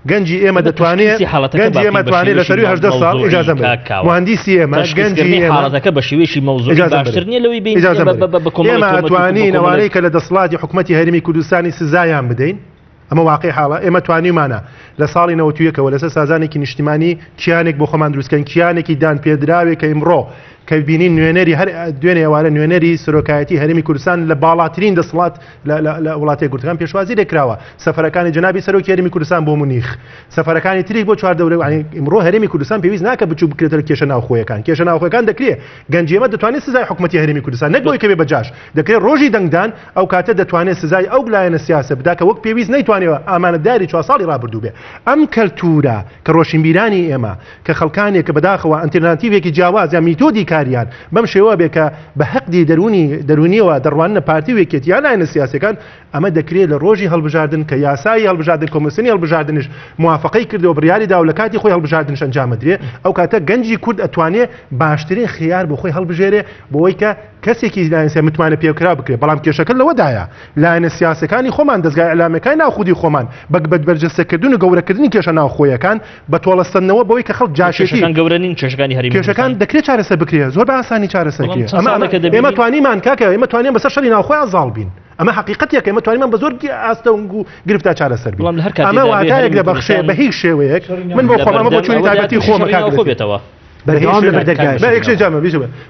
گەنجی ئێمە دەتوانێت لە سەروی 18 ساڵ ئیجازە مهندسی ئێمە گەنجی حاڵەتەکە بە شێوەیەکی مەوزوعی باشتر نییە لەوەی ئێمە ئەتوانین ئەوانەی کە لە دەسەڵاتی حکوومەتی هەرێمی کوردستانی سزایان بدەین ئەمە واقعی حاڵە ئێمە توانیمانە لە ساڵی 91ەوە لەسەر سازانێکی نیشتیمانی کیانێک بۆ خۆمان دروستکەن کیانێکی دان پێدراوێک کە ئیمڕۆ کە بینین نوێنەری هەر دوێنێ ئێوارە نوێنەری سەرۆکایەتی هەرێمی کوردستان لە باڵاترین دەسەڵات لە وڵاتی کوردستان پێشوازی دەکراوە سەفەرەکانی جنابی سەرۆکی هەرێمی کوردستان بۆ مونیخ سەفەرەکانی تریک بۆ چوار دەورە ئیمڕۆ هەرێمی کوردستان پێویست ناکە بچوو بکرێتەوە کێشە ناوخۆیەکان دەکرێت گەنجی ئێمە دەتوانێت سزای حکوومەتی هەرێمی کوردستان نەک بۆی کە بێ بەجاش دەکرێت ڕۆژی دەنگدان ئەو کاتە دەتوانێت سزای ئەو لایەنە سیاسە بداکە وەک پێویست نەیتوانێەوە ئامانەتداری 4 ساڵی ڕابردوو بێ ئەم کەلتورە کە ڕۆشنبیرانی ئێمە کە خەڵکانێک کە بەداخەوە ئەلتەرناتیڤێکی جیاواز یا میتۆدی کاریان بەم شێوە بێ کە بە حەقی دەرونیەوە دەڕوانە پارتی وێکێتی یان لایەنە سیاسەکان ئەمە دەکرێت لە ڕۆژی هەڵبژاردن کە یاسایی هەڵبژاردن کۆمسیۆنی هەڵبژاردنش موافقەی کردەوە بڕیاری دا و لە کاتی خۆی هەڵبژاردنش ئەنجامەدرێ ئەو کاتە گەنجی کورد ئەتوانێت باشترین خیار بۆ خۆی هەڵبژێرێ بۆەوەی کە کەسێکی لایەنە متوانێت پێکرا بکرێت بەڵام کێشەکە لەوەدایە لایەنە سیاسەکانی خۆمان دەستگای ئەلامەکانی ناوخودی خۆمان بە بەرجەستەکردن و گەورەکردنی کێشە ناوخۆیەکان بە تۆڵەستنەوە بەوەی کە خەڵک جاشێتی گەورەنین کێشەکانی هەرێمی کێشەکان دەکرێت چارەسەر بکرێت زۆر بە ئاسانی چارەسەر ئێمە توانیمان کاکە ئێمە توانین بەسەر شەڕی ناوخۆیان زاڵ بین ئەمە حقیقەتێکە ئێمە توانیمان بە زۆر ئاستەنگ و گرفتا چارەسەر بین ئەمە واتایەک دەبەخشێ بە هیچ شێوەیەک من بۆ خۆمە بۆ چوونی تایبەتی خۆمە بێتەوە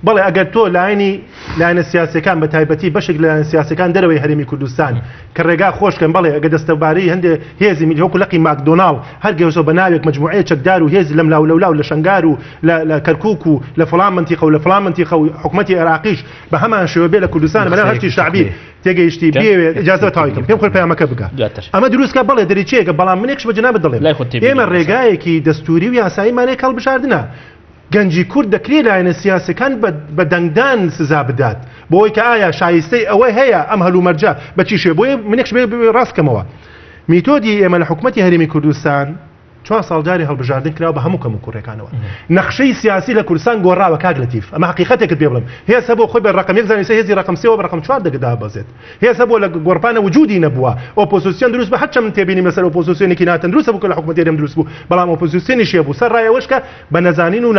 بەڵێ ئەگەر تۆ لایەنە سیاسەکان بە تایبەتی بەشێک لە سیاسەکان دەرەوەی هەرێمی کوردستان کە ڕێگا خۆشکەن بڵێ ئەگە دەستەباری هەندێ هێزی میلیۆکو لەقی ماکدۆناڵ هەرگەوزۆ بە ناوێک مجموعەیە چەکدار و هێزی لەم لاو لە شنگار و لە کەرکووک و لە فڵان منتیقە و لە فڵان منتیقە و حکوومەتی عێراقیش بە هەمان شێوە بێ لە کوردستان بەناو هەشتی شعبی تێگەیشتی بێوێت ئیجازە تاویکەم پێم خۆی پەیامەکە بگە ئەمە دروستکە بەڵێ دەریچەیەکە بەڵام منێکش بە جەنابەت دەڵێم ئێمە ڕێگایەکی دەستوری و یاساییمانەیە هەڵبژاردنە گەنجی کورد دەکرێت لایەنە سیاسەکان بە دەنگدان سزا بدات بۆی کە ئایا شایستەی ئەوەی هەیە ئەم هەلومەرجە بەچی شێ بۆیە منێکش ڕاستکەمەوە میتۆدی ئێمە لە حکوومەتی هەرێمی کوردستان 4 ساڵ جاری هەڵبژاردن کراوە بە هەموو کەم و کوڕەکانەوە نەخشەی سیاسی لە کوردستان گۆڕاوە کاک لەتیف ئەمە حقیقەتێکت پێ بڵم هێز هەبوو خۆی بە ڕقم یەک زانیسە هێزی ڕقم 3 و بە ڕقم 4 دەگدا بەزێت هێز هەبوو لە گۆڕپانە وجودی نەبووە ئۆپۆزیسیۆن دروست بە هەرچەند تێبینی مەسەر ئۆپۆزیسیۆنێکی ناتەن دروست بوو کە لە حکوومەتی هەرێم دروست بوو بەڵام ئۆپۆزیسیۆنیش هەبوو سەر ڕایەوەشکە بە نەزانین و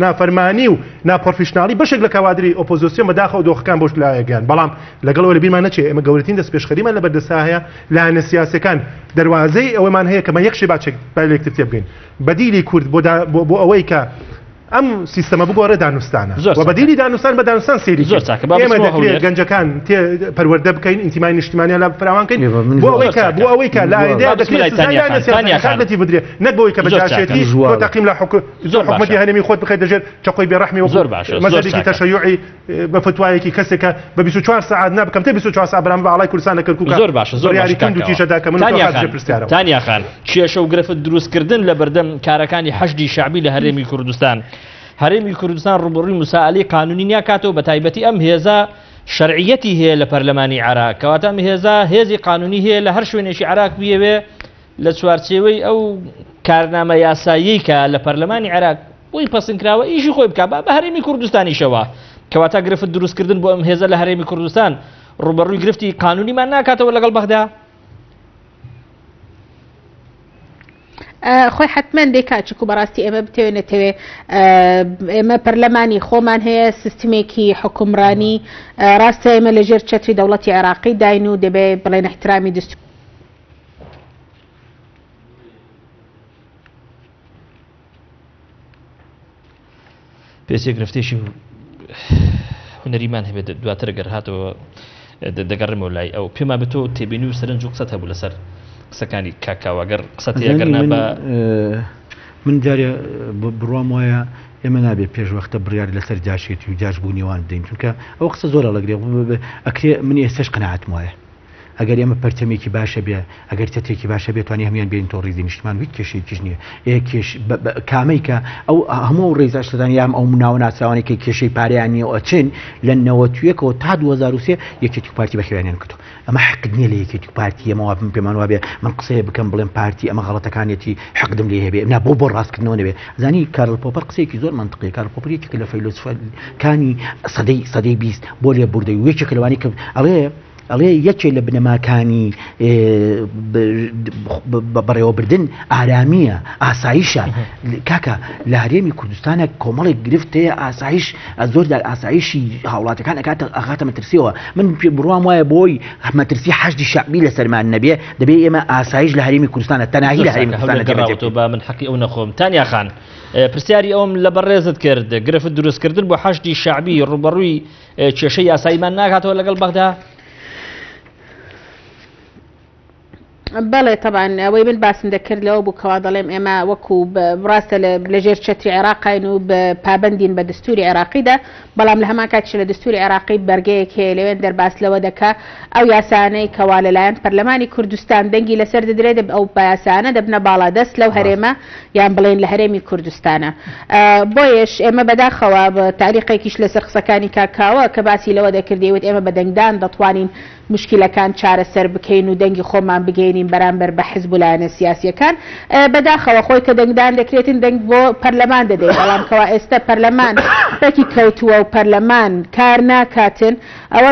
نافەرمانی و ناپۆرفیشناڵی بەشێک لە کەوادری ئۆپۆزیسیۆن بەداخەوە دۆخەکان بۆش لایەگەیان بەڵام لەگەڵەوە لە بیرمان نەچێ ئێمە گەورەترین دەست پێشخەریمان لە بەردەسا هەیە لایەنە سیاسەکان دەواازەی ئەوەمان هەیە کەمە یەکشی باچێک بالێکتر تێ بگەین بەدیلی کورد بۆ ئەوەی کە ئەم سیستەمە بگۆڕێ دانوستانە و بەدیلی دانوستان بە دانوستان سێری ئێمە دەکرێت گەنجەکان پەروەردە بکەین ئینتیمای نیشتیمانیان لە فراوانکەین بۆ ئەوەی کە لە ئایندەیە دەکرێت سزای بدرێت نەک بۆەوەی کە بەجاشێتی بۆ تەقیم لە حکوومەتی هەرێمی خۆت بخەیت دەژێت چقۆی بێڕەحمی و مەزەرێکی تەشەیوعی بە فتوایەکی کەسێکە بە 24 ساعت نابکەم تا 24 ساعت بەرامبەر بە ئاڵای کوردستان لە کەرکووک زۆر باشە زۆر یاریکەند و تیژەدا کە من پرسیارەوە تانیا خان کێشە و گرفت دروستکردن لە بەردەم کارەکانی حەشدی شعبی لە هەرێمی کوردستان هەرێمی کوردستان ڕوبڕووی مسائلەی قانونی نیا کاتەوە بە تایبەتی ئەم هێزە شەرعیەتی هەیە لە پەرلەمانی عێراق کەواتە ئەم هێزە هێزی قانونی هەیە لە هەر شوێنێکی عێراق بێوێ لە چوارچێوەی ئەو کارنامە یاسایی کە لە پەرلەمانی عێراق بۆی پەسەندکراوە ئیشی خۆی بکات بە هەرێمی کوردستانیشەوە کەواتە گرفت دروستکردن بۆ ئەم هێزە لە هەرێمی کوردستان ڕوبەڕووی گرفتی قانونیمان ناکاتەوە لەگەڵ بەغدا خۆی حتمما دێکات چکو بەڕاستی ئێمە بتێنێتەوێ ئێمە پەرلەمانی خۆمان هەیە سیستمێکی حکومڕانی ڕاستە ئێمە لەژێر چەتری دەوڵەتی عێراقی داین و دەبێ بڵێن احترامی دەستور پێسێک گرفتێکی هونەریمان هەبێت دواتر گەر هاتەوە دەگەڕێمەوە لای ئەو پێمان بێت تۆ تێبینی و سەرنج و قسەت هەبوو لەسەر قسەکانی کاکاوەگەر قسەت هەیەگەرنا بە من جارێ بڕوام وایە ئێمە نابێت پێشوەختە بڕیار لەسەر جاشێتی و جاشبوونیوان بدەین چونکە ئەو قسە زۆرە لەگرێ ئەکرێ من ئێستش قەناعەتم وایە ئەگەر ئێمە پەرچەمێکی باشە بێ ئەگەر چەتێکی باشە بێت توانی هەمیان بێن تۆ ڕیزی نیشتمان هیچ کێشەیەکیش نییە کامەی کە ئەو هەموو ڕێزاشتدان یام ئەو مناوە ناسراوانی کە کێشەی پارەیان نیە ئەچن لە 91ەوە تا 2023 یەکێتی پارتی بەخێوانیان کردو ئەمە حقت نییە لە یەکێتی پارتی ئەمەوە پێمان وابێ من قسەیە بکەم بڵێم پارتی ئەمە غەڵەتەکانێتی حقدم لێ هەبێ نا بۆ ڕاستکردنەوە نەبێ زانی کارل پۆپەر قسەیەکی زۆر منطقی کارل پۆپەر یەکێک لە فەیلسوفەکانی سەدەی 20 بۆ لێ بوردەی و یەکێک لەوانی کە ئەڵێ یەکێک لە بنەماکانی بەڕێوەبردن ئارامیە ئاسایشە کاکە لە هەرێمی کوردستانە کۆمەڵێک گرفتەیە ئاسایش زۆر ئاسایشی هاوڵاتەکان ئەخاتە مەترسیەوە من بڕوام وایە بۆی مەترسی حەشدی شەعبی لە سەرمان نەبێ دەبێ ئێمە ئاسایش لە هەرێمی کوردستانە تەناهی لە هەرێمی کوردستانە با من حەقی ئەو نەخۆم تانیا خان پرسیاری ئەوم لە بەڕێزت کرد گرفت دروستکردن بۆ حەشدی شەعبی ڕوبەڕووی کێشەی یاساییمان ناکاتەوە لەگەڵ بەغدا بەڵێ طبعا ئەوەی من باسم دەکرد لەوە بوو کەوا دەڵێم ئێمە وەکو ڕاستە لەژێر چەتری عێراقین و پابەندین بە دستوری عێراقیدا بەڵام لە هەمان کاتیش لە دستوری عێراقی بەرگەیەک هەیە لەوێن دەرباس لەوە دەکا ئەو یاسانەی کەوا لەلایەن پەرلەمانی کوردستان دەنگی لەسەر دەدرێت ئەو یاسانە دەبنە باڵا دەست لەو هەرێمە یان بڵێن لە هەرێمی کوردستانە بۆیش ئێمە بەداخەوە بە تاریقێکیش لەسەر قسەکانی کاکاوە کە باسی لەوە دەکردیوت ئێمە بە دەنگدان دەتوانین مشکلەکان چارەسەر بکەین و دەنگی خۆمان بگەینین بەرامبەر بە حزب و لایەنە سیاسیەکان بەداخەوە خۆی کە دەنگدان دەکرێتن دەنگ بۆ پەرلەمان دەدەین بەڵام کەوا ئێستا پەرلەمان بەکی کەوتووە و پەرلەمان کار ناکاتن ئەوە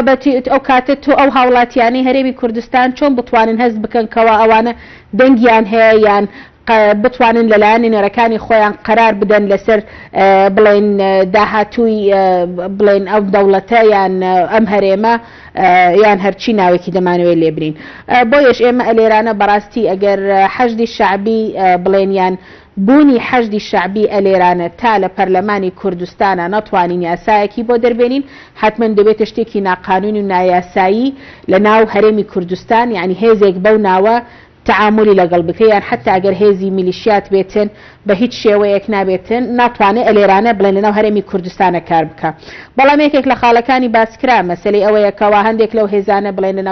ئەو کاتە تۆ ئەو هاوڵاتیانی هەرێمی کوردستان چۆن بتوانن هەست بکەن کەوا ئەوانە دەنگیان هەیە یان بتوانن لەلایەن نێرەکانی خۆیان قرار بدەن لەسەر بڵێن داهاتووی بڵێن ئەو دەوڵەتە یان ئەم هەرێمە یان هەرچی ناوێکی دەمانەوێت لێبرین بۆیش ئێمە ئەلێرانە بەڕاستی ئەگەر حەشدی شەعبی بڵێن یان بوونی حەشدی شەعبی ئەلێرانە تا لە پەرلەمانی کوردستانە نەتوانین یاسایەکی بۆ دەربێنین حتمما دەبێتە شتێکی ناقانونی و نایاسایی لە ناو هەرێمی کوردستان یعنی هێزێک بەو ناوە تعاملی لەگەڵ بکەیان حتا ئەگەر هێزی میلیشیات بێتن بە هیچ شێوەیەک نابێتن ناتوانێت ئەلێرانە بڵێن لەناو هەرێمی کوردستانە کار بکە بەڵام یەکێک لە خاڵەکانی باسکرا مەسەلەی ئەوەیە کەوا هەندێک لەو هێزانە بڵێن لە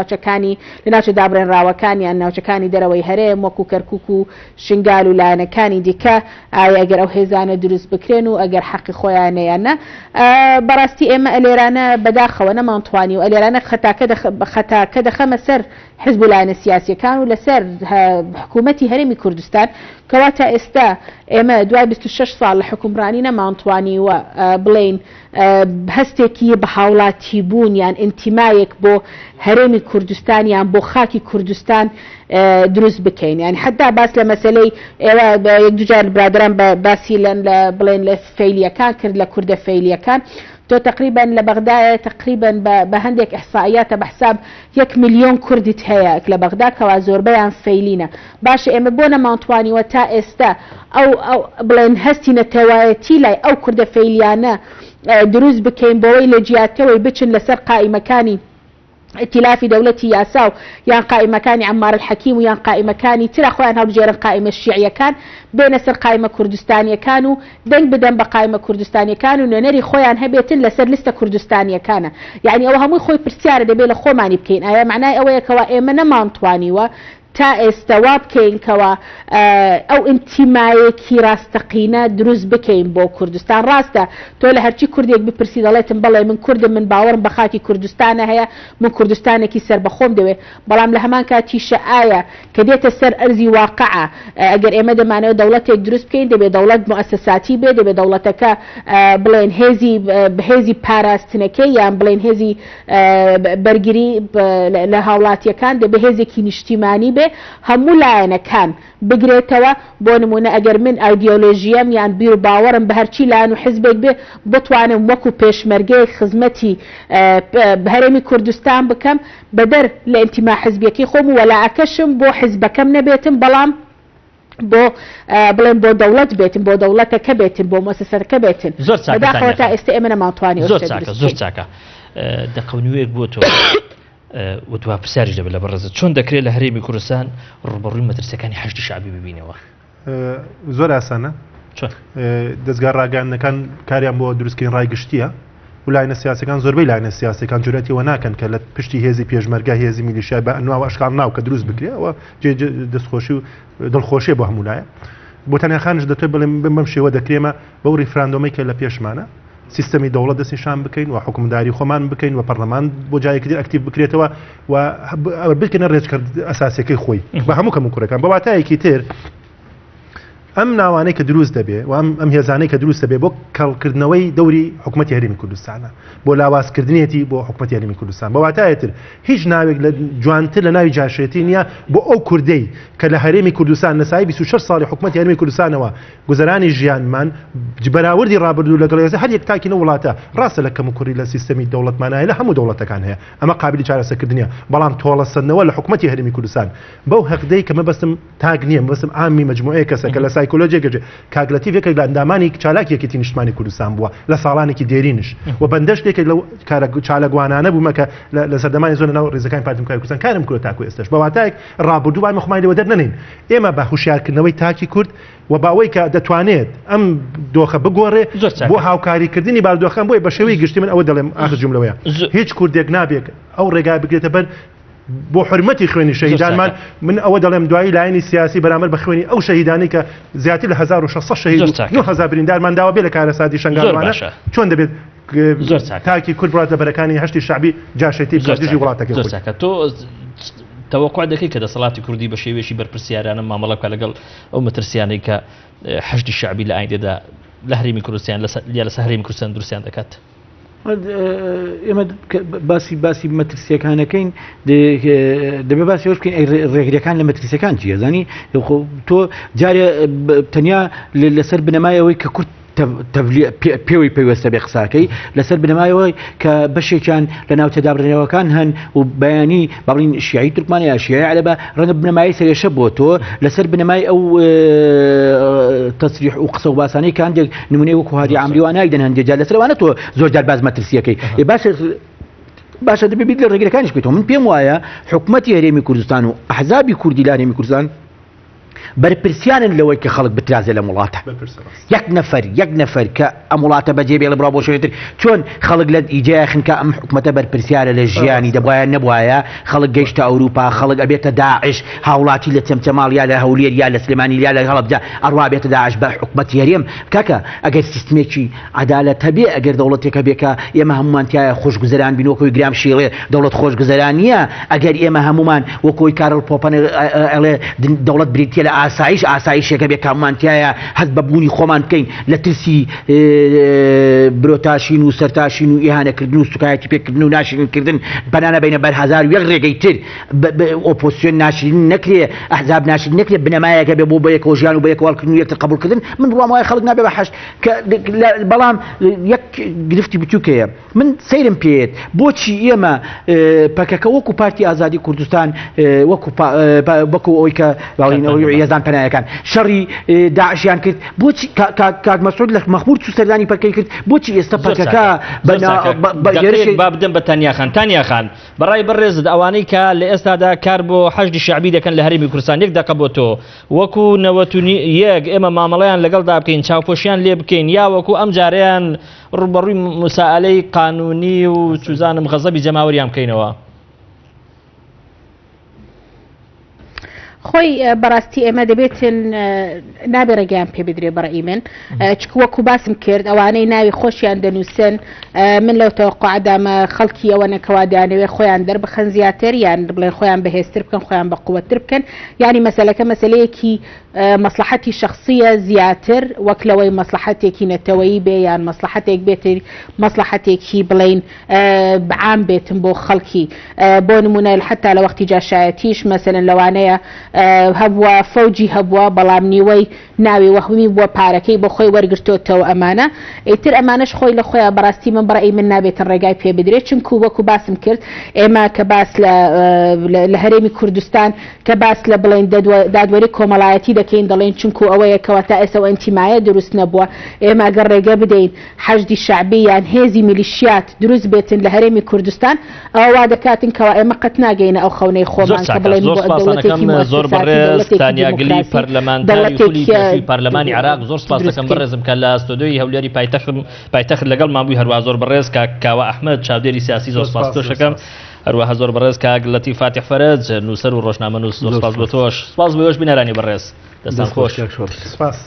ناوچە دابڕێنراوەکان یان ناوچەکانی دەرەوەی هەرێم وەکو کەرکووک و شنگال و لایەنەکانی دیکە ئایا ئەگەر ئەو هێزانە دروست بکرێن و ئەگەر حەقی خۆیانەیان نە بەڕاستی ئێمە ئەلێرانە بەداخەوە نەمانتوانی و ئەلێرانە خەتاکە دەخەمە سەر حزب و لایەنە سیاسیەکان و لەسەر حکوومەتی هەرێمی کوردستان کەواتە ئێستا ئێمە دوای 26 ساڵ لە حکومڕانی نەمانتوانی وە بڵێن هەستێکی بە هاوڵاتی بوون یان ئینتیمایەک بۆ هەرێمی کوردستان یان بۆ خاکی کوردستان دروست بکەین یعنی حتا باس لە مەسلەی ئێوە یەک دوجار برادران باسی بڵێن لە فەیلیەکان کرد لە کوردە فەیلیەکان تۆ تقریبا لە بەغدایە تقریبا بە هەندێک ئەحسائیاتە بەحساب 1 ملیۆن کوردت هەیە لە بەغدا کەوا زۆربەیان فەیلینە باشە ئێمە بۆ نەمانتوانیوە تا ئێستا ئەو بڵێن هەستی نەتەوایەتی لای ئەو کوردە فەیلیانە دروست بکەین بۆەوەی لە جیاتەوەی بچن لەسەر قائیمەکانی ائتلافی دەوڵەتی یاسا و یان قائیمەکانی عەمار الحەکیم و یان قائیمەکانی ترە خۆیان هەڵبژێرن قائیمە شیعیەکان بێنە سەر قائیمە کوردستانیەکان و دەنگ بدەن بە قائیمە کوردستانیەکان و نوێنەری خۆیان هەبێتن لەسەر لیستە کوردستانیەکانە یعنی ئەوە هەمووی خۆی پرسیارە دەبێت لە خۆمانی بکەین ئایا معنای ئەوەیە کەوا ئێمە نەمانتوانیوە تا ئێستا وا بکەین کەوا ئەو ئینتیمایەکی ڕاستەقینە دروست بکەین بۆ کوردستان. ڕاستە تۆ لە هەرچی کوردێک بپرسی دەڵێتم بەڵێ من کوردم، من باوەڕم بە خاکی کوردستانە هەیە، من کوردستانێکی سربەخۆم دەوێت، بەڵام لە هەمان کاتیشە ئایا کە دێتە سەر ئەرزی واقعە ئەگەر ئێمە دەمانەوە دەوڵەتێک دروست بکەین دەبێت دەوڵەت مؤسساتی بێ، دەبێت دەوڵەتەکە بڵێن هێزی پاراستنەکەی یان بڵێن هێزی بەرگری لە هاوڵاتیەکان دەبێت هێزێکی نیشتیمانی بێ، هەموو لایەنەکان بگرێتەوە. بۆ نمونە ئەگەر من ئایدیۆلۆژیەم یان بیر و باوەڕم بە هەرچی لایەن و حیزبێک بێ بتوانم وەکو پێشمەرگەی خزمەتی هەرێمی کوردستان بکەم بەدەر لە ئینتیما حیزبیەکەی خۆم و وەلاعەکەشم بۆ حیزبەکەم نەبێتم، بەڵام بۆ بڵێن بۆ دەوڵەت بێتن، بۆ دەوڵەتەکە بێتن، بۆ مؤسسەکە بێتن. بەداخەوە تا ئێستا ئێمە نەماتوانین. زۆر چاکە دەقەونوەیەک بۆ تۆ وتوا پرسیاری دەبێت لە بەڕێزت چۆن دەکرێت لە هەرێمی کوردستان ڕوبەڕووی مەترسیەکانی هەشتی شعبی ببینەوە؟ زۆر ئاسانە. دەستگا ڕاگەاندنەکان کاریان بۆ دروستکەین ڕایگشتیە و لاینە سیاسەکان زۆربەی لاینە سیاسەکان جورەتیەوە ناکەن کە لە پشتی هێزی پێشمەرگە هێزی میلیشیا بە ئەنواوە ئەشکال ناو کە دروست بکرێەوە دەستخۆشی و دڵخۆشیە بۆ هەموو لایە. بۆ تەنیاخانش دەتوێت بڵێم بەم شێوە دەکرێمە بەو ریفراندۆمی کە لە پێشمانە سیستەمی دەوڵەت دەستنیشان بکەین و حکومداری خۆمان بکەین و پەرلەمان بۆ جایەکی تر ئەکتیڤ بکرێتەوە و بکەنە ڕێژکرد ئەساسیەکەی خۆی بە هەموو کەم کوڕەکان بە واتایەکی تر ئەم ناوانەی کە دروست دەبێ و ئەم هێزانەی کە دروست دەبێ بۆ کەڵکردنەوەی دەوری حکوومەتی هەرێمی کوردستانە بۆ لاوازکردنیەتی بۆ حکوومەتی هەرێمی کوردستان بە واتایەتر هیچ ناوێک لە جوانتر لە ناوی جاشێتی نییە بۆ ئەو کوردەی کە لە هەرێمی کوردستان نەسایی 26 ساڵی حکوومەتی هەرێمی کوردستانەوە گوزەرانی ژیانمان بەراوردی ڕابردوو لەگەڵ هەر یەک تاکینە وڵاتە ڕاستە لە کەم و کوڕی لە سیستەمی دەوڵەتمانایە لە هەموو دەوڵەتەکان هەیە ئەمە قابلی چارەسەرکردنیە، بەڵام تۆڵەسەندنەوە لە حکوومەتی هەرێمی کوردستان بەو هەقدەی کە مەبەستم تاگ نییە، مەبەستم عامی مجموعەیە کەسە کە لە سایکۆلۆجیەکە کاگلەتیڤێک لە ئەندامانی چالاکیەکەتی نیشتمانی کوردستان بووە لە ساڵانێکی دێرینش و بەندەشتێک لەو چالەگوانانە بوومەکە لە سەردەمانی زۆر ناو ڕێزەکانی پارتی دموکراتی کوردستان کارم کرد تاکو ئێستش بە واتایەک ڕابردووان مخمای لەوە دەرنەنین. ئێمە بە هوشیارکردنەوەی تاکی کورد و باوەی کە دەتوانێت ئەم دۆخە بگۆڕێ بۆ هاوکاریکردنی باردۆخان بۆی بە شێوەی گشتی من ئەوە دەڵێم ئاخر جملەوەیە هیچ کوردێک نابێت ئەو ڕێگای بگرێتە بەر بۆ حرمەتی خوێنی شەهیدانمان. من ئەوە دەڵێم دوایی لایەنی سیاسی بەرامبەر بە خوێنی ئەو شەهیدانی کە زیاتر لە 1600 شەهید 9000 بریندارمان داوە بێ لە کارەساتی شنگالوانە چۆن دەبێت تاکی کورد بڕاتە بەرەکانی هەشتی شعبی جاشێتی بکردیژی وڵاتەکە خۆی. تۆ تەوەقع دەکەی کە دەسەڵاتی کوردی بە شێوێشی بەرپرسیارانە مامەڵە بکە لەگەڵ ئەو مەترسیانەی کە هەشتی شعبی لە ئایندەدا لە هەرێمی کوردستان لە هەرێمی کوردستان دروستیان دەکات؟ ئێمە باسی مەترسیەکانەکەین دەبێ باسی ئەوش بکەین ڕێگریەکان لە مەترسیەکان چیە؟ زانی تۆ جارێ تەنیا لەسەر بنەمایەوەی کە کورد پێوەی پێوەستە بێ قساکەی لەسەر بنەمایەوەی کە بەشێکیان لە ناو تێدابڕێنەوەکان هەن و بەیانی باڵین شیعی تورکمانی یا شیعی عەرەبە ڕەنگە بنەمایی سەرێشە بۆ تۆ لەسەر بنەمای ئەو تەسریح و قسە و باسانەی کە هەندێک نمونەی وەکو هادی عامریوان نایدەن هەندێک جار لەسەروانە تۆ زۆر جار باز مەترسیەکەی باشە دەبێت لە ڕێگرەکانیش بێتەوە. من پێم وایە حکوومەتی هەرێمی کوردستان و ئەحزابی کوردی لە هەرێمی کوردستان بەرپرسیانن لەوەی کە خەڵک بترازێ لە وڵاتە یەک نەفەر کە ئەم وڵاتە بەجێبێ لە بڕا بۆ شوێتر چۆن خەڵک لە ئیجاخن کە ئەم حکوومەتە بەرپرسیارە لە ژیانی دەبواە نەبواە خەڵک گەیشتە ئەوروپا خەڵک ئەبێتە داعش هاوڵاتی لە چەمچەماڵ یا لە هەولێر یا لە سلێمانی یا لە هەڵەبجا ئەڕوا بێتە داعش بە حکوومەتی هەرێم کاکە ئەگەر سیستمێکی عەدالەت هەبێ ئەگەر دەوڵەتێکە بێکە ئێمە هەمومان تایە خۆشگوزەران بین وەکوی گرام شێڵێ دەوڵەت خۆشگوزەران نییە ئەگەر ئێمە هەمومان وەکۆی کارل پۆپەن ئەڵێ دەوڵەت بریتە لە ئاسایشێکە بێ کامانتیایە هەست بەبوونی خۆمان بکەین لە ترسی برۆتاشین و سەرتاشین و ئیهانەکردن و سوکایەتی پێکردن و ناشرینکردن بەنانە بینە بەر 1001 ڕێگەی تر ئۆپۆزیسیۆن ناشرین نەکرێ ئەحزاب ناشرین نەکرێ بنەمایەکە بێ بۆ یەکەوە ژیان و بە یەکەوەڵکردن و یەکتر قبولکردن. من بڕوام وایە خەڵک نابێ بە حەش بەڵام یەک گرفتی بچووکەیە من سەیرم پێێت بۆچی ئێمە پەکەکە وەکو پارتی ئازادی کوردستان وەکو ئەوی کە یەزان پەنایەکان شەڕی داعشیان کرد بۆچی کاک مەسعود لە مەخمور چوو سەردانی پەکەی کرد بۆچی ئێستا پەکەکە با بدەن بە تانیاخان بەڕای بەڕێزت ئەوانەی کە لە ئێستادا کار بۆ حەشدی شعبی دەکەن لە هەرێمی کوردستان یەک دەقە بۆ تۆ وەکو 91 ئێمە مامەڵەیان لەگەڵدا بکەین چاوپۆشیان لێ بکەین یا وەکو ئەم جارەیان ڕوبەڕووی مسائلەی قانونی و چوزانم غەزەبی جەماوەریان بکەینەوە؟ خۆی بەڕاستی ئێمە دەبێتن نابێ ڕێگەیان پێ بدرێ بەڕێی من چکە وەکو باسم کرد ئەوانەی ناوی خۆشیان دەنووسن من لەو تەوەقعدامە خەڵکی ئەوە نەکەوا دەیانەوێت خۆیان دەربخەن زیاتر یان بڵێن خۆیان بەهێزتر بکەن خۆیان بە قووەتر بکەن ینی مەسەلەکە مەسەلەیەکی مەسلحەتی شخصیە زیاتر وەک لەوەی مەسلحەتێکی نەتەوەیی بێ یان مەسلحەتێک بێتر مەسلحەتێکی بڵین بەعام بێتن بۆ خەڵکی بۆ نمونە حتا لە وەختی جاشایەتیش مەسەلەن لەوانەیە هەبووە فەوجی هەبووە بەڵام نیوەی ناوی وەهمی بووە پارەکەی بۆ خۆی وەرگرتوتەوە ئەمانە ئیتر ئەمانش خۆی لە خۆیان بەڕاستی من بەڕێی من نابێتن ڕێگای پێ بدرێت چونکو وەکو باسم کرد ئێمە کە باس لە هەرێمی کوردستان کە باس لە بڵێن دادوەری کۆمەڵایەتی دەکەین دەڵێن چونکو ئەوەیە کەواتە ئێستا ئەنتیمایە دروست نەبووە ئێمە ئەگەر ڕێگە بدەین حەشدی شعبی یان هێزی میلیشیات دروست بێتن لە هەرێمی کوردستان ئەوە دەکاتن کەوا ئێمە قەت ناگەینە ئەو خەونەی خۆمان کە بڵێن زۆر بەڕێز تانیاگلی پەرلەمانتاری خولی پەرلەمانی عراق زۆر سپاس دەکەم بەڕێزم کە لە ستۆدیۆی هەولێری پایتەخت لەگەڵ مابووی هەروە زۆر بەڕێز کاوە ئەحمەد چاودێری سیاسی زۆر سپاس تۆشەکەم هەروەها زۆر بەڕێز کاگلەتی فاتح فەرەج نووسەر و ڕۆژنامە نووس زۆر سپاس بۆ تۆش سپاس بۆ ئێوەش بینەرانی بەڕێز دەستان خۆش سپاس.